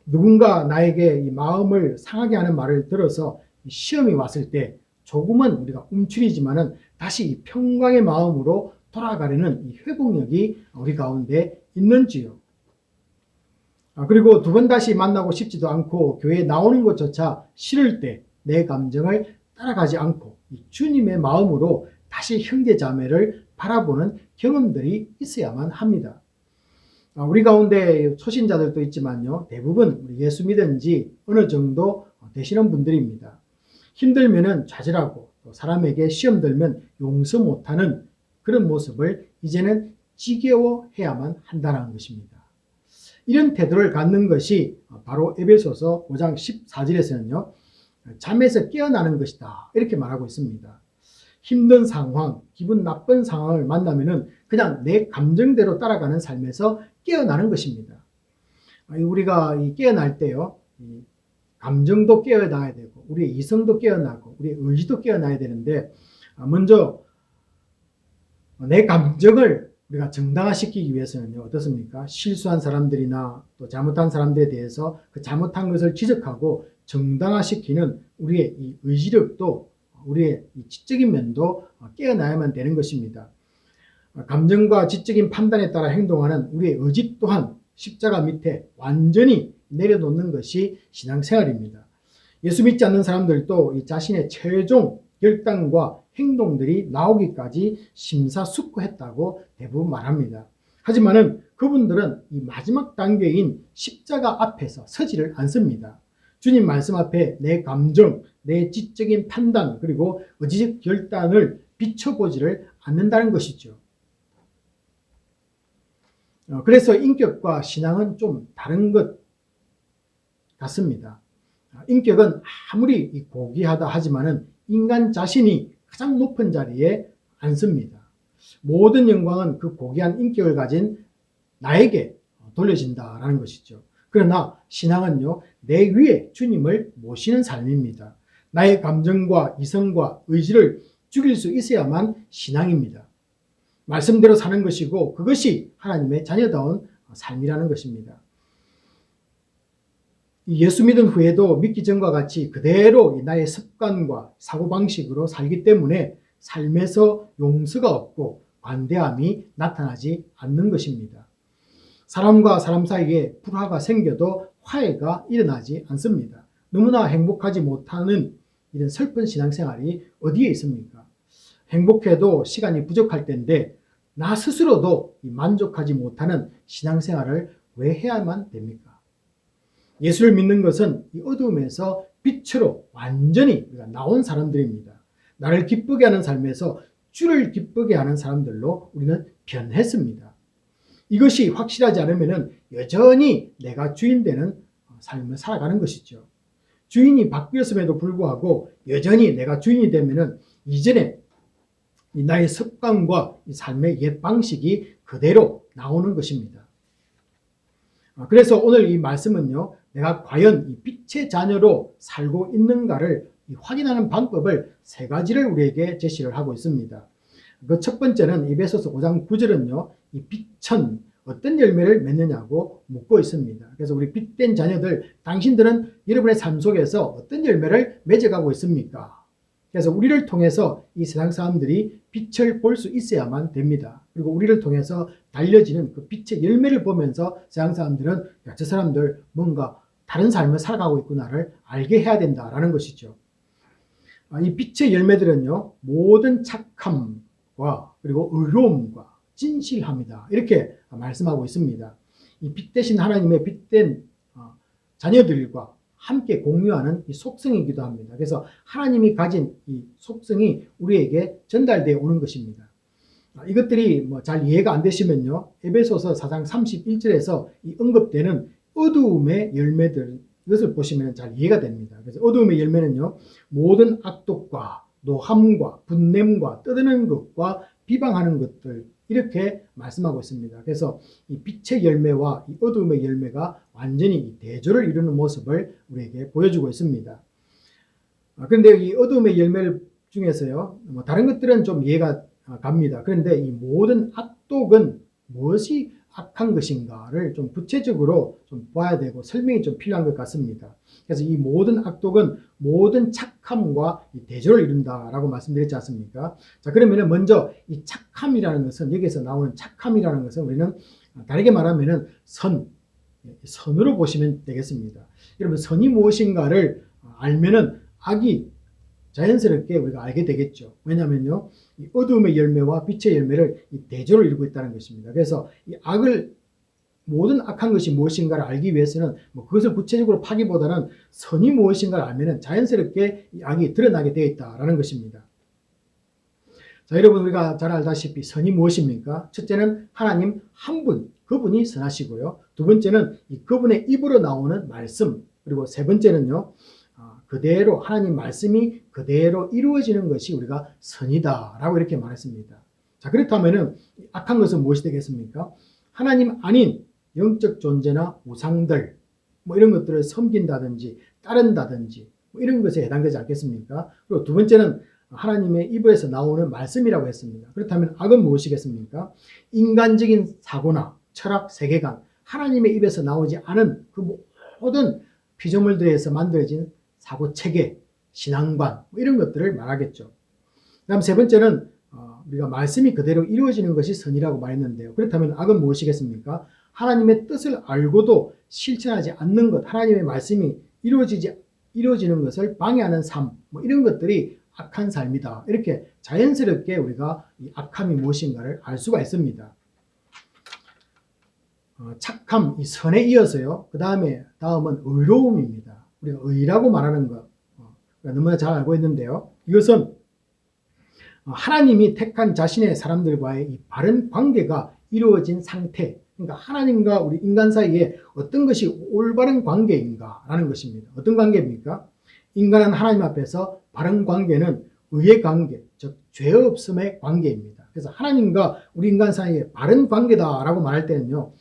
누군가 나에게 이 마음을 상하게 하는 말을 들어서 시험이 왔을 때 조금은 우리가 움츠리지만은 다시 이 평강의 마음으로 돌아가려는 이 회복력이 우리 가운데 있는지요. 그리고 두 번 다시 만나고 싶지도 않고 교회에 나오는 것조차 싫을 때 내 감정을 따라가지 않고 이 주님의 마음으로 다시 형제 자매를 바라보는 경험들이 있어야만 합니다. 우리 가운데 초신자들도 있지만요, 대부분 우리 예수 믿은 지 어느 정도 되시는 분들입니다. 힘들면은 좌절하고 또 사람에게 시험 들면 용서 못하는 그런 모습을 이제는 지겨워해야만 한다는 것입니다. 이런 태도를 갖는 것이 바로 에베소서 5장 14절에서는요, 잠에서 깨어나는 것이다 이렇게 말하고 있습니다. 힘든 상황, 기분 나쁜 상황을 만나면은 그냥 내 감정대로 따라가는 삶에서 깨어나는 것입니다. 우리가 깨어날 때요, 감정도 깨어나야 되고 우리의 이성도 깨어나고 우리의 의지도 깨어나야 되는데, 먼저 내 감정을 우리가 정당화시키기 위해서는요, 어떻습니까? 실수한 사람들이나 또 잘못한 사람들에 대해서 그 잘못한 것을 지적하고 정당화시키는 우리의 이 의지력도, 우리의 이 지적인 면도 깨어나야만 되는 것입니다. 감정과 지적인 판단에 따라 행동하는 우리의 의지 또한 십자가 밑에 완전히 내려놓는 것이 신앙생활입니다. 예수 믿지 않는 사람들도 이 자신의 최종 결단과 행동들이 나오기까지 심사숙고했다고 대부분 말합니다. 하지만은 그분들은 이 마지막 단계인 십자가 앞에서 서지를 않습니다. 주님 말씀 앞에 내 감정, 내 지적인 판단, 그리고 의지적 결단을 비춰보지를 않는다는 것이죠. 그래서 인격과 신앙은 좀 다른 것 같습니다. 인격은 아무리 고귀하다 하지만은 인간 자신이 가장 높은 자리에 앉습니다. 모든 영광은 그 고귀한 인격을 가진 나에게 돌려진다라는 것이죠. 그러나 신앙은요, 내 위에 주님을 모시는 삶입니다. 나의 감정과 이성과 의지를 죽일 수 있어야만 신앙입니다. 말씀대로 사는 것이고 그것이 하나님의 자녀다운 삶이라는 것입니다. 예수 믿은 후에도 믿기 전과 같이 그대로 나의 습관과 사고방식으로 살기 때문에 삶에서 용서가 없고 관대함이 나타나지 않는 것입니다. 사람과 사람 사이에 불화가 생겨도 화해가 일어나지 않습니다. 너무나 행복하지 못하는 이런 슬픈 신앙생활이 어디에 있습니까? 행복해도 시간이 부족할 때인데 나 스스로도 만족하지 못하는 신앙생활을 왜 해야만 됩니까? 예수를 믿는 것은 이 어둠에서 빛으로 완전히 나온 사람들입니다. 나를 기쁘게 하는 삶에서 주를 기쁘게 하는 사람들로 우리는 변했습니다. 이것이 확실하지 않으면 여전히 내가 주인 되는 삶을 살아가는 것이죠. 주인이 바뀌었음에도 불구하고 여전히 내가 주인이 되면은 이전에 나의 습관과 이 삶의 옛 방식이 그대로 나오는 것입니다. 그래서 오늘 이 말씀은요, 내가 과연 이 빛의 자녀로 살고 있는가를 확인하는 방법을 세 가지를 우리에게 제시를 하고 있습니다. 그 첫 번째는 에베소서 5장 9절은요, 이 빛은 어떤 열매를 맺느냐고 묻고 있습니다. 그래서 우리 빛된 자녀들, 당신들은 여러분의 삶 속에서 어떤 열매를 맺어가고 있습니까? 그래서 우리를 통해서 이 세상 사람들이 빛을 볼 수 있어야만 됩니다. 그리고 우리를 통해서 달려지는 그 빛의 열매를 보면서 세상 사람들은 야, 저 사람들 뭔가 다른 삶을 살아가고 있구나를 알게 해야 된다라는 것이죠. 이 빛의 열매들은요, 모든 착함과 그리고 의로움과 진실함이다, 이렇게 말씀하고 있습니다. 이 빛 대신 하나님의 빛된 자녀들과 함께 공유하는 이 속성이기도 합니다. 그래서 하나님이 가진 이 속성이 우리에게 전달되어 오는 것입니다. 이것들이 잘 이해가 안 되시면요, 에베소서 4장 31절에서 이 언급되는 어두움의 열매들, 이것을 보시면 잘 이해가 됩니다. 그래서 어두움의 열매는요, 모든 악독과 노함과 분냄과 떠드는 것과 비방하는 것들, 이렇게 말씀하고 있습니다. 그래서 이 빛의 열매와 이 어두움의 열매가 완전히 이 대조를 이루는 모습을 우리에게 보여주고 있습니다. 그런데 이 어두움의 열매를 중에서요, 뭐 다른 것들은 좀 이해가 갑니다. 그런데 이 모든 악독은 무엇이 악한 것인가를 좀 구체적으로 좀 봐야 되고 설명이 좀 필요한 것 같습니다. 그래서 이 모든 악독은 모든 착함과 이 대조를 이룬다라고 말씀드렸지 않습니까? 자, 그러면은 먼저 이 착함이라는 것은, 여기서 나오는 착함이라는 것은 우리는 다르게 말하면은 선으로 보시면 되겠습니다. 여러분, 선이 무엇인가를 알면은 악이 자연스럽게 우리가 알게 되겠죠. 왜냐하면요, 이 어두움의 열매와 빛의 열매를 이 대조를 이루고 있다는 것입니다. 그래서 이 모든 악한 것이 무엇인가를 알기 위해서는 뭐 그것을 구체적으로 파기보다는 선이 무엇인가를 알면은 자연스럽게 이 악이 드러나게 되어 있다라는 것입니다. 자, 여러분, 우리가 잘 알다시피 선이 무엇입니까? 첫째는 하나님 한 분, 그분이 선하시고요. 두 번째는 이 그분의 입으로 나오는 말씀, 그리고 세 번째는요, 그대로 하나님 말씀이 그대로 이루어지는 것이 우리가 선이다라고 이렇게 말했습니다. 자, 그렇다면은 악한 것은 무엇이 되겠습니까? 하나님 아닌 영적 존재나 우상들, 뭐 이런 것들을 섬긴다든지 따른다든지 뭐 이런 것에 해당되지 않겠습니까? 그리고 두 번째는 하나님의 입에서 나오는 말씀이라고 했습니다. 그렇다면 악은 무엇이겠습니까? 인간적인 사고나 철학, 세계관, 하나님의 입에서 나오지 않은 그 모든 피조물들에서 만들어진 사고 체계, 신앙관, 뭐 이런 것들을 말하겠죠. 그다음 세 번째는 우리가 말씀이 그대로 이루어지는 것이 선이라고 말했는데요. 그렇다면 악은 무엇이겠습니까? 하나님의 뜻을 알고도 실천하지 않는 것, 하나님의 말씀이 이루어지는 것을 방해하는 삶, 뭐 이런 것들이 악한 삶이다. 이렇게 자연스럽게 우리가 이 악함이 무엇인가를 알 수가 있습니다. 착함, 이 선에 이어서요. 다음은 의로움입니다. 우리가 의라고 말하는 것, 너무나 잘 알고 있는데요. 이것은 하나님이 택한 자신의 사람들과의 이 바른 관계가 이루어진 상태, 그러니까 하나님과 우리 인간 사이에 어떤 것이 올바른 관계인가라는 것입니다. 어떤 관계입니까? 인간은 하나님 앞에서 바른 관계는 의의 관계, 즉 죄 없음의 관계입니다. 그래서 하나님과 우리 인간 사이에 바른 관계다라고 말할 때는요,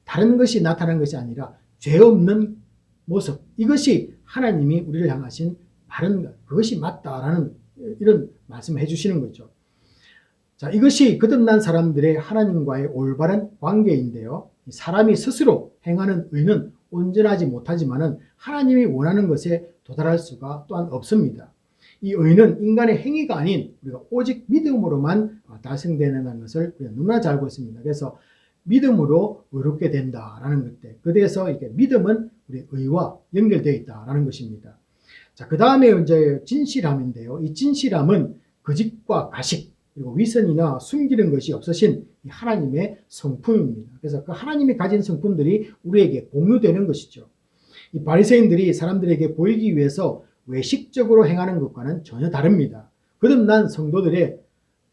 다른 것이 나타나는 것이 아니라 죄 없는 모습, 이것이 하나님이 우리를 향하신 바른 것, 그것이 맞다라는 이런 말씀을 해주시는 거죠. 자, 이것이 거듭난 사람들의 하나님과의 올바른 관계인데요. 사람이 스스로 행하는 의는 온전하지 못하지만은 하나님이 원하는 것에 도달할 수가 또한 없습니다. 이 의는 인간의 행위가 아닌 우리가 오직 믿음으로만 달성되는 것을 우리가 너무나 잘 알고 있습니다. 그래서 믿음으로 의롭게 된다라는 것들. 그래서 이게 믿음은 우리 의와 연결되어 있다라는 것입니다. 자, 그 다음에 이제 진실함인데요. 이 진실함은 거짓과 가식, 그리고 위선이나 숨기는 것이 없으신 하나님의 성품입니다. 그래서 그 하나님이 가진 성품들이 우리에게 공유되는 것이죠. 이 바리새인들이 사람들에게 보이기 위해서 외식적으로 행하는 것과는 전혀 다릅니다. 거듭난 성도들의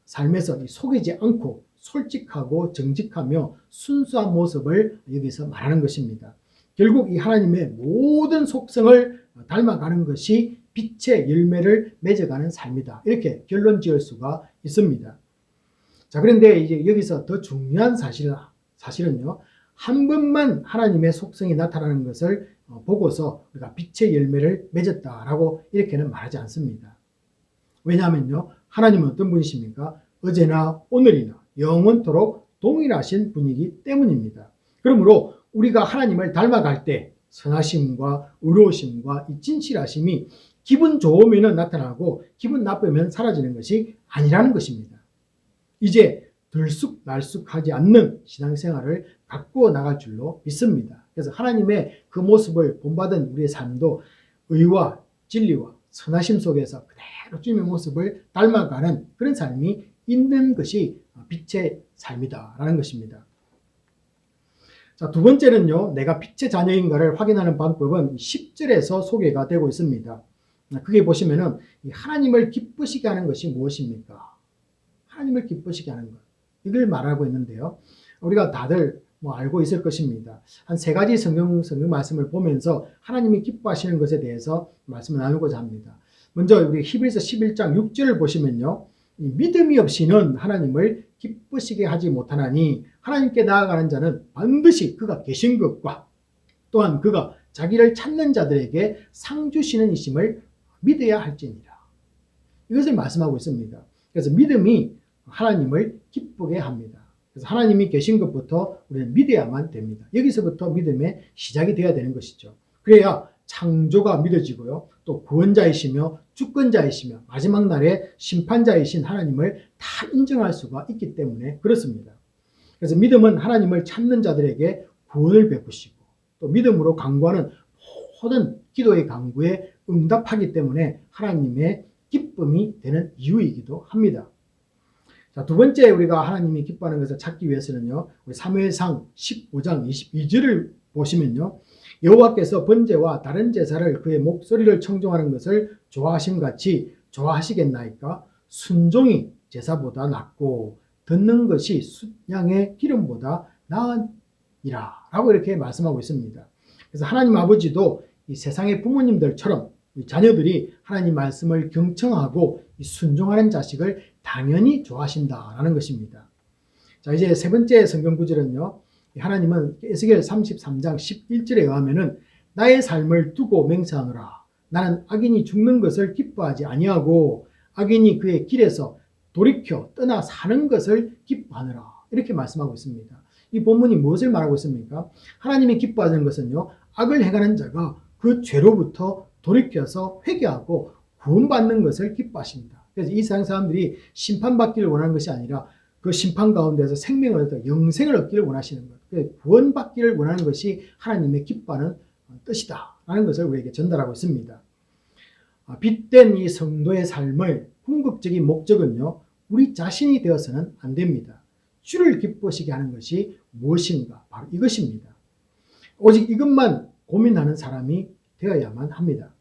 삶에서 속이지 않고 솔직하고 정직하며 순수한 모습을 여기서 말하는 것입니다. 결국 이 하나님의 모든 속성을 닮아가는 것이 빛의 열매를 맺어가는 삶이다. 이렇게 결론 지을 수가 있습니다. 자, 그런데 이제 여기서 더 중요한 사실은요, 한 번만 하나님의 속성이 나타나는 것을 보고서 우리가 빛의 열매를 맺었다라고 이렇게는 말하지 않습니다. 왜냐하면요, 하나님은 어떤 분이십니까? 어제나 오늘이나 영원토록 동일하신 분이기 때문입니다. 그러므로 우리가 하나님을 닮아갈 때 선하심과 의로우심과 이 진실하심이 기분 좋으면 나타나고 기분 나쁘면 사라지는 것이 아니라는 것입니다. 이제 들쑥날쑥하지 않는 신앙생활을 가꾸어 나갈 줄로 믿습니다. 그래서 하나님의 그 모습을 본받은 우리의 삶도 의와 진리와 선하심 속에서 그대로 주님의 모습을 닮아가는 그런 삶이 있는 것이 빛의 삶이다라는 것입니다. 자, 두 번째는요, 내가 빛의 자녀인가를 확인하는 방법은 10절에서 소개가 되고 있습니다. 그게 보시면은 하나님을 기쁘시게 하는 것이 무엇입니까? 하나님을 기쁘시게 하는 것. 이걸 말하고 있는데요. 우리가 다들 뭐 알고 있을 것입니다. 한 세 가지 성경 말씀을 보면서 하나님이 기뻐하시는 것에 대해서 말씀을 나누고자 합니다. 먼저 우리 히브리서 11장 6절을 보시면요. 이 믿음이 없이는 하나님을 기쁘시게 하지 못하나니 하나님께 나아가는 자는 반드시 그가 계신 것과 또한 그가 자기를 찾는 자들에게 상 주시는 이심을 믿어야 할지니라. 이것을 말씀하고 있습니다. 그래서 믿음이 하나님을 기쁘게 합니다. 그래서 하나님이 계신 것부터 우리는 믿어야만 됩니다. 여기서부터 믿음의 시작이 되어야 되는 것이죠. 그래야 창조가 믿어지고요. 또 구원자이시며 주권자이시며 마지막 날에 심판자이신 하나님을 다 인정할 수가 있기 때문에 그렇습니다. 그래서 믿음은 하나님을 찾는 자들에게 구원을 베푸시고 또 믿음으로 간구하는 모든 기도의 간구에 응답하기 때문에 하나님의 기쁨이 되는 이유이기도 합니다. 자, 두 번째 우리가 하나님이 기뻐하는 것을 찾기 위해서는요. 우리 사무엘상 15장 22절을 보시면요. 여호와께서 번제와 다른 제사를 그의 목소리를 청종하는 것을 좋아하심 같이 좋아하시겠나이까? 순종이 제사보다 낫고 듣는 것이 숫양의 기름보다 나으니라 라고 이렇게 말씀하고 있습니다. 그래서 하나님 아버지도 이 세상의 부모님들처럼 자녀들이 하나님 말씀을 경청하고 순종하는 자식을 당연히 좋아하신다라는 것입니다. 자, 이제 세 번째 성경 구절은요. 하나님은 에스겔 33장 11절에 의하면은 나의 삶을 두고 맹세하노라. 나는 악인이 죽는 것을 기뻐하지 아니하고 악인이 그의 길에서 돌이켜 떠나 사는 것을 기뻐하노라. 이렇게 말씀하고 있습니다. 이 본문이 무엇을 말하고 있습니까? 하나님이 기뻐하는 것은요. 악을 행하는 자가 그 죄로부터 돌이켜서 회개하고 구원받는 것을 기뻐하십니다. 그래서 이 세상 사람들이 심판받기를 원하는 것이 아니라 그 심판 가운데서 생명을 얻어 영생을 얻기를 원하시는 것. 구원받기를 원하는 것이 하나님의 기뻐하는 뜻이다 라는 것을 우리에게 전달하고 있습니다. 빛된 이 성도의 삶을 궁극적인 목적은요. 우리 자신이 되어서는 안 됩니다. 주를 기쁘시게 하는 것이 무엇인가? 바로 이것입니다. 오직 이것만 고민하는 사람이 되어야만 합니다.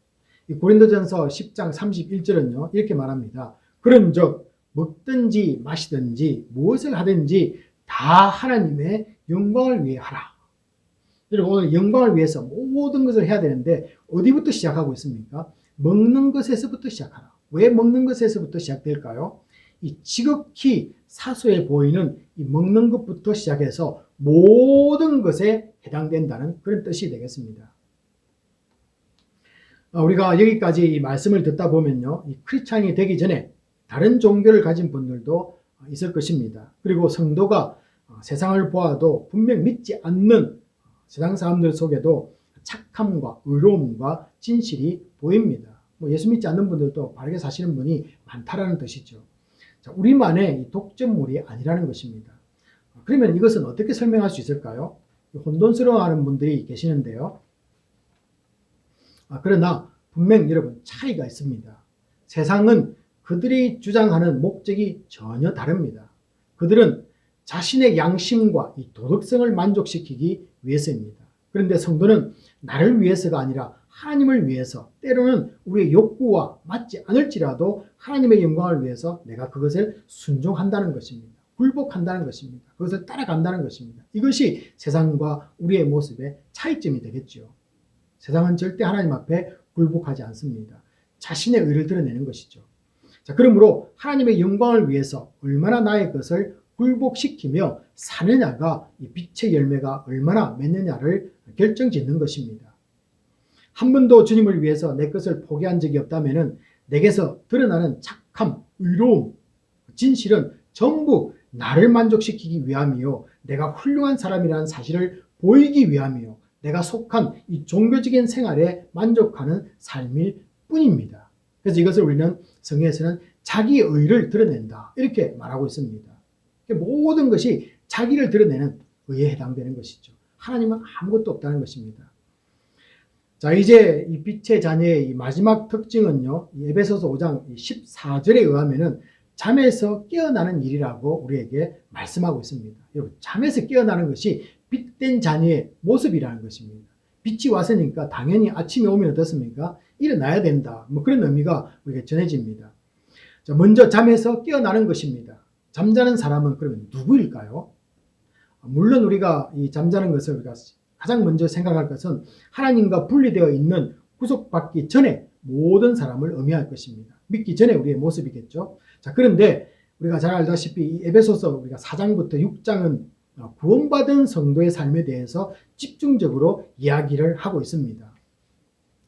이 고린도전서 10장 31절은요. 이렇게 말합니다. 그런즉 먹든지 마시든지 무엇을 하든지 다 하나님의 영광을 위해 하라. 여러분 오늘 영광을 위해서 모든 것을 해야 되는데 어디부터 시작하고 있습니까? 먹는 것에서부터 시작하라. 왜 먹는 것에서부터 시작될까요? 이 지극히 사소해 보이는 이 먹는 것부터 시작해서 모든 것에 해당된다는 그런 뜻이 되겠습니다. 우리가 여기까지 이 말씀을 듣다 보면요. 이 크리스찬이 되기 전에 다른 종교를 가진 분들도 있을 것입니다. 그리고 성도가 세상을 보아도 분명 믿지 않는 세상 사람들 속에도 착함과 의로움과 진실이 보입니다. 예수 믿지 않는 분들도 바르게 사시는 분이 많다라는 뜻이죠. 자, 우리만의 독점물이 아니라는 것입니다. 그러면 이것은 어떻게 설명할 수 있을까요? 혼돈스러워하는 분들이 계시는데요. 그러나 분명 여러분 차이가 있습니다. 세상은 그들이 주장하는 목적이 전혀 다릅니다. 그들은 자신의 양심과 이 도덕성을 만족시키기 위해서입니다. 그런데 성도는 나를 위해서가 아니라 하나님을 위해서 때로는 우리의 욕구와 맞지 않을지라도 하나님의 영광을 위해서 내가 그것을 순종한다는 것입니다. 굴복한다는 것입니다. 그것을 따라간다는 것입니다. 이것이 세상과 우리의 모습의 차이점이 되겠죠. 세상은 절대 하나님 앞에 굴복하지 않습니다. 자신의 의를 드러내는 것이죠. 자, 그러므로 하나님의 영광을 위해서 얼마나 나의 것을 굴복시키며 사느냐가 이 빛의 열매가 얼마나 맺느냐를 결정짓는 것입니다. 한 번도 주님을 위해서 내 것을 포기한 적이 없다면 내게서 드러나는 착함, 의로움, 진실은 전부 나를 만족시키기 위함이요. 내가 훌륭한 사람이라는 사실을 보이기 위함이요. 내가 속한 이 종교적인 생활에 만족하는 삶일 뿐입니다. 그래서 이것을 우리는 성경에서는 자기의 의를 드러낸다 이렇게 말하고 있습니다. 모든 것이 자기를 드러내는 의에 해당되는 것이죠. 하나님은 아무것도 없다는 것입니다. 자, 이제 이 빛의 자녀의 이 마지막 특징은요. 에베소서 5장 14절에 의하면은 잠에서 깨어나는 일이라고 우리에게 말씀하고 있습니다. 여러분, 잠에서 깨어나는 것이 빛된 자녀의 모습이라는 것입니다. 빛이 왔으니까 당연히 아침이 오면 어떻습니까? 일어나야 된다. 그런 의미가 우리에게 전해집니다. 자, 먼저 잠에서 깨어나는 것입니다. 잠자는 사람은 그러면 누구일까요? 물론 우리가 이 잠자는 것을 우리가 가장 먼저 생각할 것은 하나님과 분리되어 있는 구속받기 전에 모든 사람을 의미할 것입니다. 믿기 전에 우리의 모습이겠죠. 자, 그런데 우리가 잘 알다시피 이 에베소서 우리가 4장부터 6장은 구원받은 성도의 삶에 대해서 집중적으로 이야기를 하고 있습니다.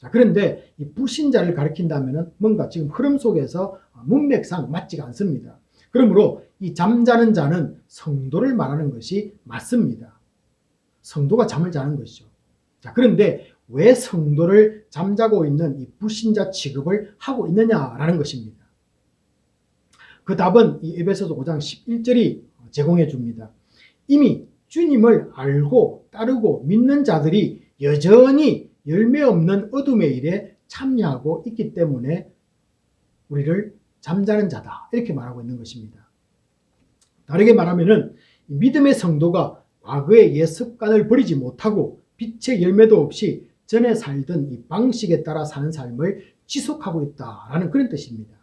자, 그런데 이 불신자를 가리킨다면 뭔가 지금 흐름 속에서 문맥상 맞지가 않습니다. 그러므로 이 잠자는 자는 성도를 말하는 것이 맞습니다. 성도가 잠을 자는 것이죠. 자, 그런데 왜 성도를 잠자고 있는 이 불신자 취급을 하고 있느냐라는 것입니다. 그 답은 이 에베소서 5장 11절이 제공해 줍니다. 이미 주님을 알고 따르고 믿는 자들이 여전히 열매 없는 어둠의 일에 참여하고 있기 때문에 우리를 잠자는 자다, 이렇게 말하고 있는 것입니다. 다르게 말하면은 믿음의 성도가 과거의 옛 습관을 버리지 못하고 빛의 열매도 없이 전에 살던 이 방식에 따라 사는 삶을 지속하고 있다라는 그런 뜻입니다.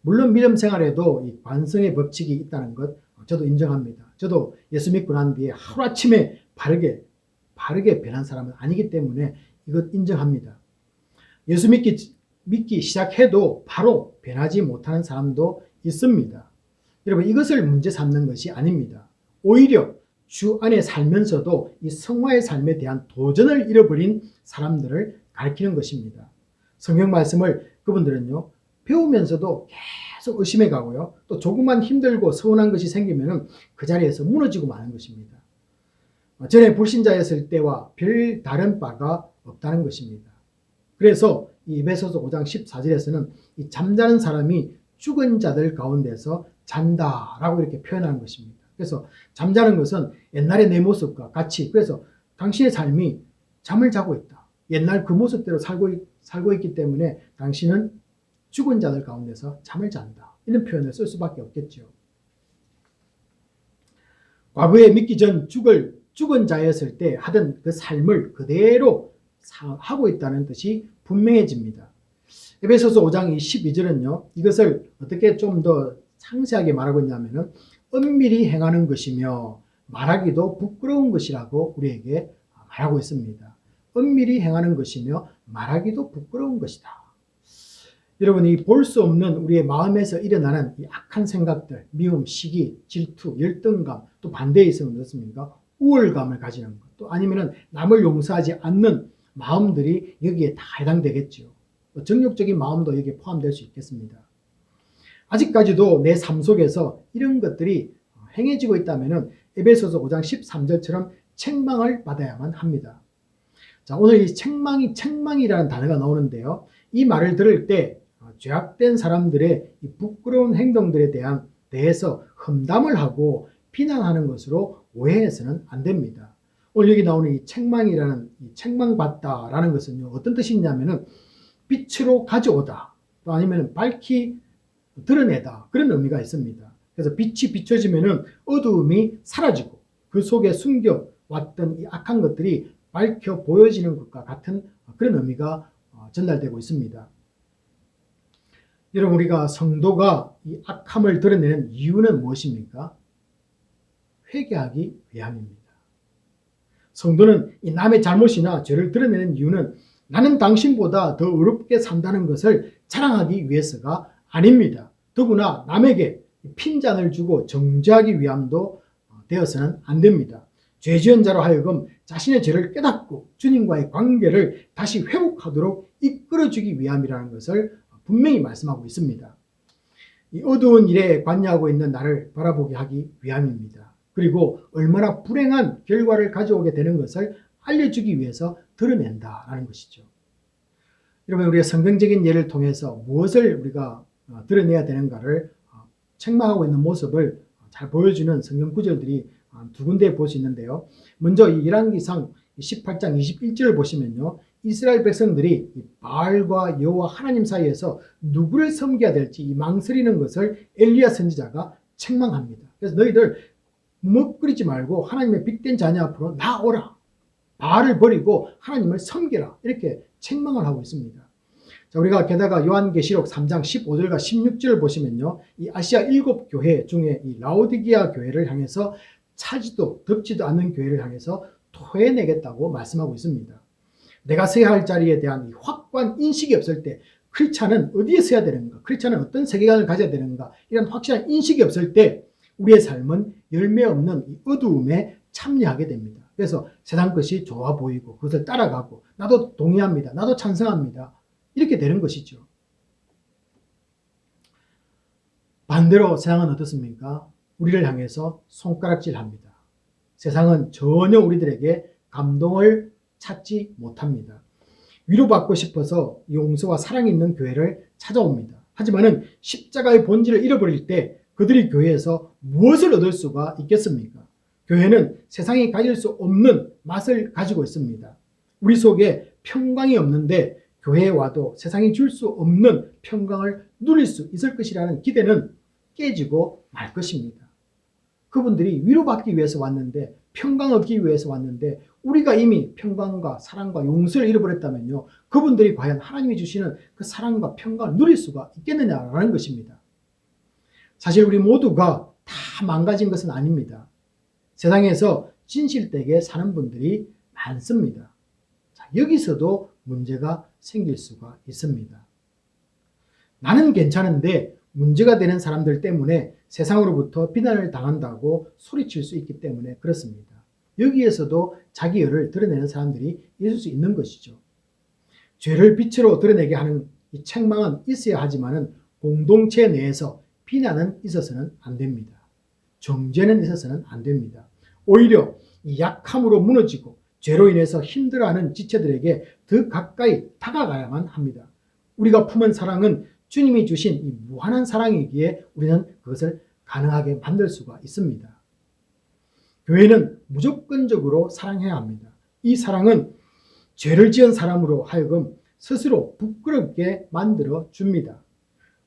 물론 믿음 생활에도 이 관성의 법칙이 있다는 것 저도 인정합니다. 저도 예수 믿고 난 뒤에 하루아침에 바르게 변한 사람은 아니기 때문에 이것 인정합니다. 예수 믿기 시작해도 바로 변하지 못하는 사람도 있습니다. 여러분, 이것을 문제 삼는 것이 아닙니다. 오히려 주 안에 살면서도 이 성화의 삶에 대한 도전을 잃어버린 사람들을 가리키는 것입니다. 성경 말씀을 그분들은요, 배우면서도 계속 의심해 가고요, 또 조금만 힘들고 서운한 것이 생기면 그 자리에서 무너지고 마는 것입니다. 전에 불신자였을 때와 별 다른 바가 없다는 것입니다. 그래서 이 에베소서 5장 14절에서는 이 잠자는 사람이 죽은 자들 가운데서 잔다라고 이렇게 표현하는 것입니다. 그래서 잠자는 것은 옛날의 내 모습과 같이, 그래서 당신의 삶이 잠을 자고 있다, 옛날 그 모습대로 살고 있기 때문에 당신은 죽은 자들 가운데서 잠을 잔다, 이런 표현을 쓸 수밖에 없겠죠. 과거에 믿기 전 죽은 자였을 때 하던 그 삶을 그대로 하고 있다는 뜻이 분명해집니다. 에베소서 5장 12절은요, 이것을 어떻게 좀 더 상세하게 말하고 있냐면은 은밀히 행하는 것이며 말하기도 부끄러운 것이라고 우리에게 말하고 있습니다. 은밀히 행하는 것이며 말하기도 부끄러운 것이다. 여러분이 볼 수 없는 우리의 마음에서 일어나는 이 악한 생각들, 미움, 시기, 질투, 열등감, 또 반대에 있으면 어떻습니까? 우월감을 가지는 것, 또 아니면은 남을 용서하지 않는 마음들이 여기에 다 해당되겠죠. 또 정욕적인 마음도 여기에 포함될 수 있겠습니다. 아직까지도 내 삶 속에서 이런 것들이 행해지고 있다면 에베소서 5장 13절처럼 책망을 받아야만 합니다. 자, 오늘 이 책망이라는 단어가 나오는데요, 이 말을 들을 때 죄악된 사람들의 이 부끄러운 행동들에 대해서 험담을 하고 비난하는 것으로 오해해서는 안 됩니다. 오늘 여기 나오는 이 책망이라는, 이 책망받다라는 것은요, 어떤 뜻이냐면은 빛으로 가져오다, 또 아니면 밝히 드러내다, 그런 의미가 있습니다. 그래서 빛이 비춰지면은 어두움이 사라지고 그 속에 숨겨왔던 이 악한 것들이 밝혀 보여지는 것과 같은 그런 의미가 전달되고 있습니다. 여러분, 우리가 성도가 이 악함을 드러내는 이유는 무엇입니까? 회개하기 위함입니다. 성도는 이 남의 잘못이나 죄를 드러내는 이유는 나는 당신보다 더 의롭게 산다는 것을 자랑하기 위해서가 아닙니다. 더구나 남에게 핀잔을 주고 정죄하기 위함도 되어서는 안 됩니다. 죄지은 자로 하여금 자신의 죄를 깨닫고 주님과의 관계를 다시 회복하도록 이끌어주기 위함이라는 것을 분명히 말씀하고 있습니다. 이 어두운 일에 관여하고 있는 나를 바라보게 하기 위함입니다. 그리고 얼마나 불행한 결과를 가져오게 되는 것을 알려주기 위해서 드러낸다라는 것이죠. 여러분, 우리가 성경적인 예를 통해서 무엇을 우리가 드러내야 되는가를 책망하고 있는 모습을 잘 보여주는 성경 구절들이 두 군데 볼 수 있는데요. 먼저 이 열왕기상 18장 21절을 보시면요, 이스라엘 백성들이 바알과 여호와 하나님 사이에서 누구를 섬겨야 될지 이 망설이는 것을 엘리야 선지자가 책망합니다. 그래서 너희들 머뭇거리지 말고 하나님의 빛된 자녀 앞으로 나오라, 바알을 버리고 하나님을 섬겨라, 이렇게 책망을 하고 있습니다. 자, 우리가 게다가 요한계시록 3장 15절과 16절을 보시면요, 이 아시아 7교회 중에 이 라오디게아 교회를 향해서 차지도 덥지도 않는 교회를 향해서 토해내겠다고 말씀하고 있습니다. 내가 서야 할 자리에 대한 이 확고한 인식이 없을 때 크리스찬은 어디에 서야 되는가, 크리스찬은 어떤 세계관을 가져야 되는가, 이런 확실한 인식이 없을 때 우리의 삶은 열매 없는 이 어두움에 참여하게 됩니다. 그래서 세상 것이 좋아 보이고 그것을 따라가고 나도 동의합니다, 나도 찬성합니다, 이렇게 되는 것이죠. 반대로 세상은 어떻습니까? 우리를 향해서 손가락질합니다. 세상은 전혀 우리들에게 감동을 찾지 못합니다. 위로받고 싶어서 용서와 사랑이 있는 교회를 찾아옵니다. 하지만 십자가의 본질을 잃어버릴 때 그들이 교회에서 무엇을 얻을 수가 있겠습니까? 교회는 세상이 가질 수 없는 맛을 가지고 있습니다. 우리 속에 평강이 없는데 교회에 와도 세상이 줄 수 없는 평강을 누릴 수 있을 것이라는 기대는 깨지고 말 것입니다. 그분들이 위로받기 위해서 왔는데, 평강 얻기 위해서 왔는데 우리가 이미 평강과 사랑과 용서를 잃어버렸다면요, 그분들이 과연 하나님이 주시는 그 사랑과 평강을 누릴 수가 있겠느냐라는 것입니다. 사실 우리 모두가 다 망가진 것은 아닙니다. 세상에서 진실되게 사는 분들이 많습니다. 자, 여기서도 문제가 생길 수가 있습니다. 나는 괜찮은데 문제가 되는 사람들 때문에 세상으로부터 비난을 당한다고 소리칠 수 있기 때문에 그렇습니다. 여기에서도 자기 열을 드러내는 사람들이 있을 수 있는 것이죠. 죄를 빛으로 드러내게 하는 이 책망은 있어야 하지만 공동체 내에서 비난은 있어서는 안 됩니다. 정죄는 있어서는 안 됩니다. 오히려 이 약함으로 무너지고 죄로 인해서 힘들어하는 지체들에게 더 가까이 다가가야만 합니다. 우리가 품은 사랑은 주님이 주신 이 무한한 사랑이기에 우리는 그것을 가능하게 만들 수가 있습니다. 교회는 무조건적으로 사랑해야 합니다. 이 사랑은 죄를 지은 사람으로 하여금 스스로 부끄럽게 만들어 줍니다.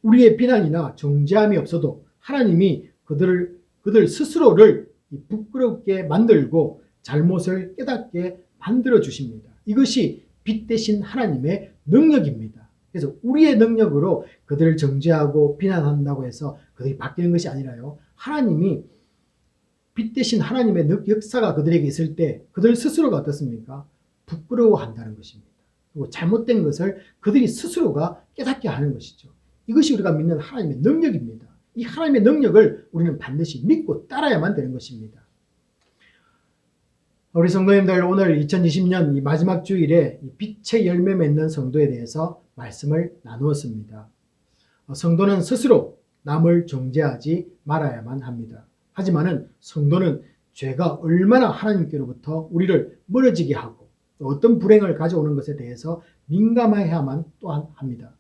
우리의 비난이나 정죄함이 없어도 하나님이 그들 스스로를 부끄럽게 만들고 잘못을 깨닫게 만들어 주십니다. 이것이 빛 대신 하나님의 능력입니다. 그래서 우리의 능력으로 그들을 정죄하고 비난한다고 해서 그들이 바뀌는 것이 아니라요, 하나님이 빛 대신 하나님의 역사가 그들에게 있을 때 그들 스스로가 어떻습니까? 부끄러워한다는 것입니다. 그리고 잘못된 것을 그들이 스스로가 깨닫게 하는 것이죠. 이것이 우리가 믿는 하나님의 능력입니다. 이 하나님의 능력을 우리는 반드시 믿고 따라야만 되는 것입니다. 우리 성도님들, 오늘 2020년 이 마지막 주일에 이 빛의 열매 맺는 성도에 대해서 말씀을 나누었습니다. 성도는 스스로 남을 정죄하지 말아야만 합니다. 하지만은 성도는 죄가 얼마나 하나님께로부터 우리를 멀어지게 하고 또 어떤 불행을 가져오는 것에 대해서 민감해야만 또한 합니다.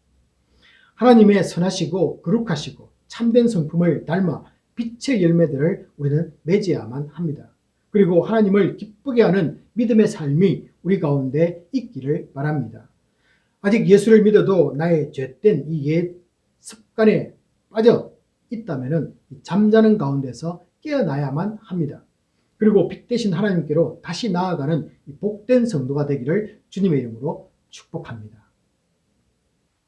하나님의 선하시고 거룩하시고 참된 성품을 닮아 빛의 열매들을 우리는 맺어야만 합니다. 그리고 하나님을 기쁘게 하는 믿음의 삶이 우리 가운데 있기를 바랍니다. 아직 예수를 믿어도 나의 죄된 이 옛 습관에 빠져 있다면 잠자는 가운데서 깨어나야만 합니다. 그리고 빛 대신 하나님께로 다시 나아가는 복된 성도가 되기를 주님의 이름으로 축복합니다.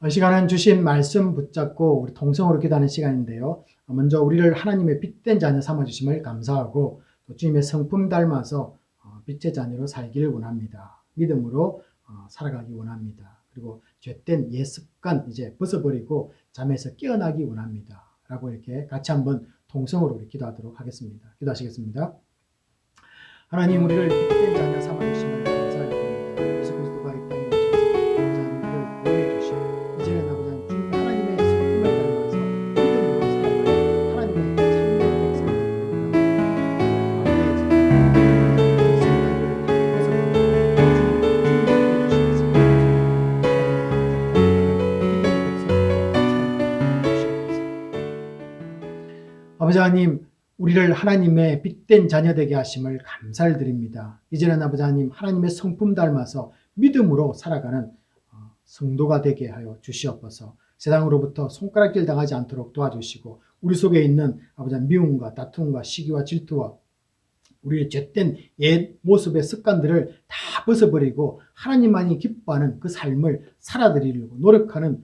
이 시간은 주신 말씀 붙잡고 우리 동성으로 기도하는 시간인데요. 먼저 우리를 하나님의 빛된 자녀 삼아주심을 감사하고 또 주님의 성품 닮아서 빛의 자녀로 살기를 원합니다. 믿음으로 살아가기 원합니다. 그리고 죄된 옛 습관 이제 벗어버리고 잠에서 깨어나기 원합니다. 라고 이렇게 같이 한번 동성으로 우리 기도하도록 하겠습니다. 기도하시겠습니다. 하나님, 우리를 빛된 자녀 삼아주심을 감사드립니다. 예수 그리스도가 이 땅에 오셔서 우리를 구원해 주시고 이제는 아버지 하나님의 성품을 닮아서 믿음으로 살아가는 하나님의 참된 백성이 아버지 하나님, 우리를 하나님의 빛된 자녀 되게 하심을 감사를 드립니다. 이제는 아버지 하나님, 하나님의 성품 닮아서 믿음으로 살아가는 성도가 되게 하여 주시옵소서. 세상으로부터 손가락질 당하지 않도록 도와주시고 우리 속에 있는 아버지 미움과 다툼과 시기와 질투와 우리의 죄된 옛 모습의 습관들을 다 벗어버리고 하나님만이 기뻐하는 그 삶을 살아드리려고 노력하는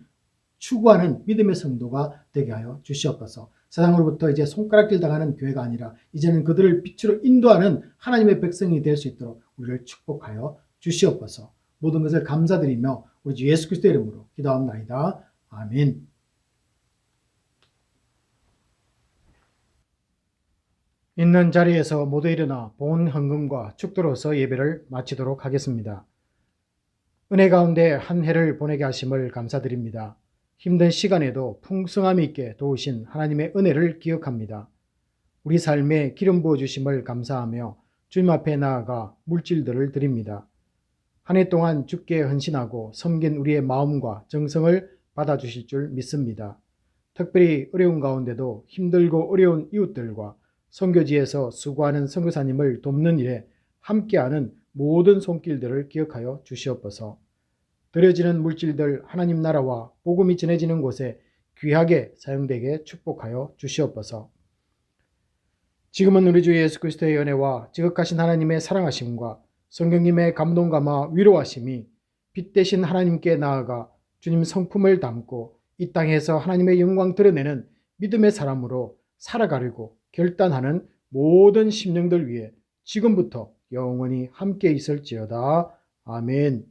추구하는 믿음의 성도가 되게 하여 주시옵소서. 세상으로부터 이제 손가락질 당하는 교회가 아니라 이제는 그들을 빛으로 인도하는 하나님의 백성이 될 수 있도록 우리를 축복하여 주시옵소서. 모든 것을 감사드리며 우리 주 예수 그리스도의 이름으로 기도합나이다. 아멘. 있는 자리에서 모두 일어나 본 헌금과 축도로서 예배를 마치도록 하겠습니다. 은혜 가운데 한 해를 보내게 하심을 감사드립니다. 힘든 시간에도 풍성함 있게 도우신 하나님의 은혜를 기억합니다. 우리 삶에 기름 부어주심을 감사하며 주님 앞에 나아가 물질들을 드립니다. 한 해 동안 주께 헌신하고 섬긴 우리의 마음과 정성을 받아주실 줄 믿습니다. 특별히 어려운 가운데도 힘들고 어려운 이웃들과 선교지에서 수고하는 선교사님을 돕는 일에 함께하는 모든 손길들을 기억하여 주시옵소서. 드려지는 물질들 하나님 나라와 복음이 전해지는 곳에 귀하게 사용되게 축복하여 주시옵소서. 지금은 우리 주 예수 그리스도의 은혜와 지극하신 하나님의 사랑하심과 성령님의 감동감화 위로하심이 빛 대신 하나님께 나아가 주님 성품을 담고 이 땅에서 하나님의 영광 드러내는 믿음의 사람으로 살아가려고 결단하는 모든 심령들 위해 지금부터 영원히 함께 있을지어다. 아멘.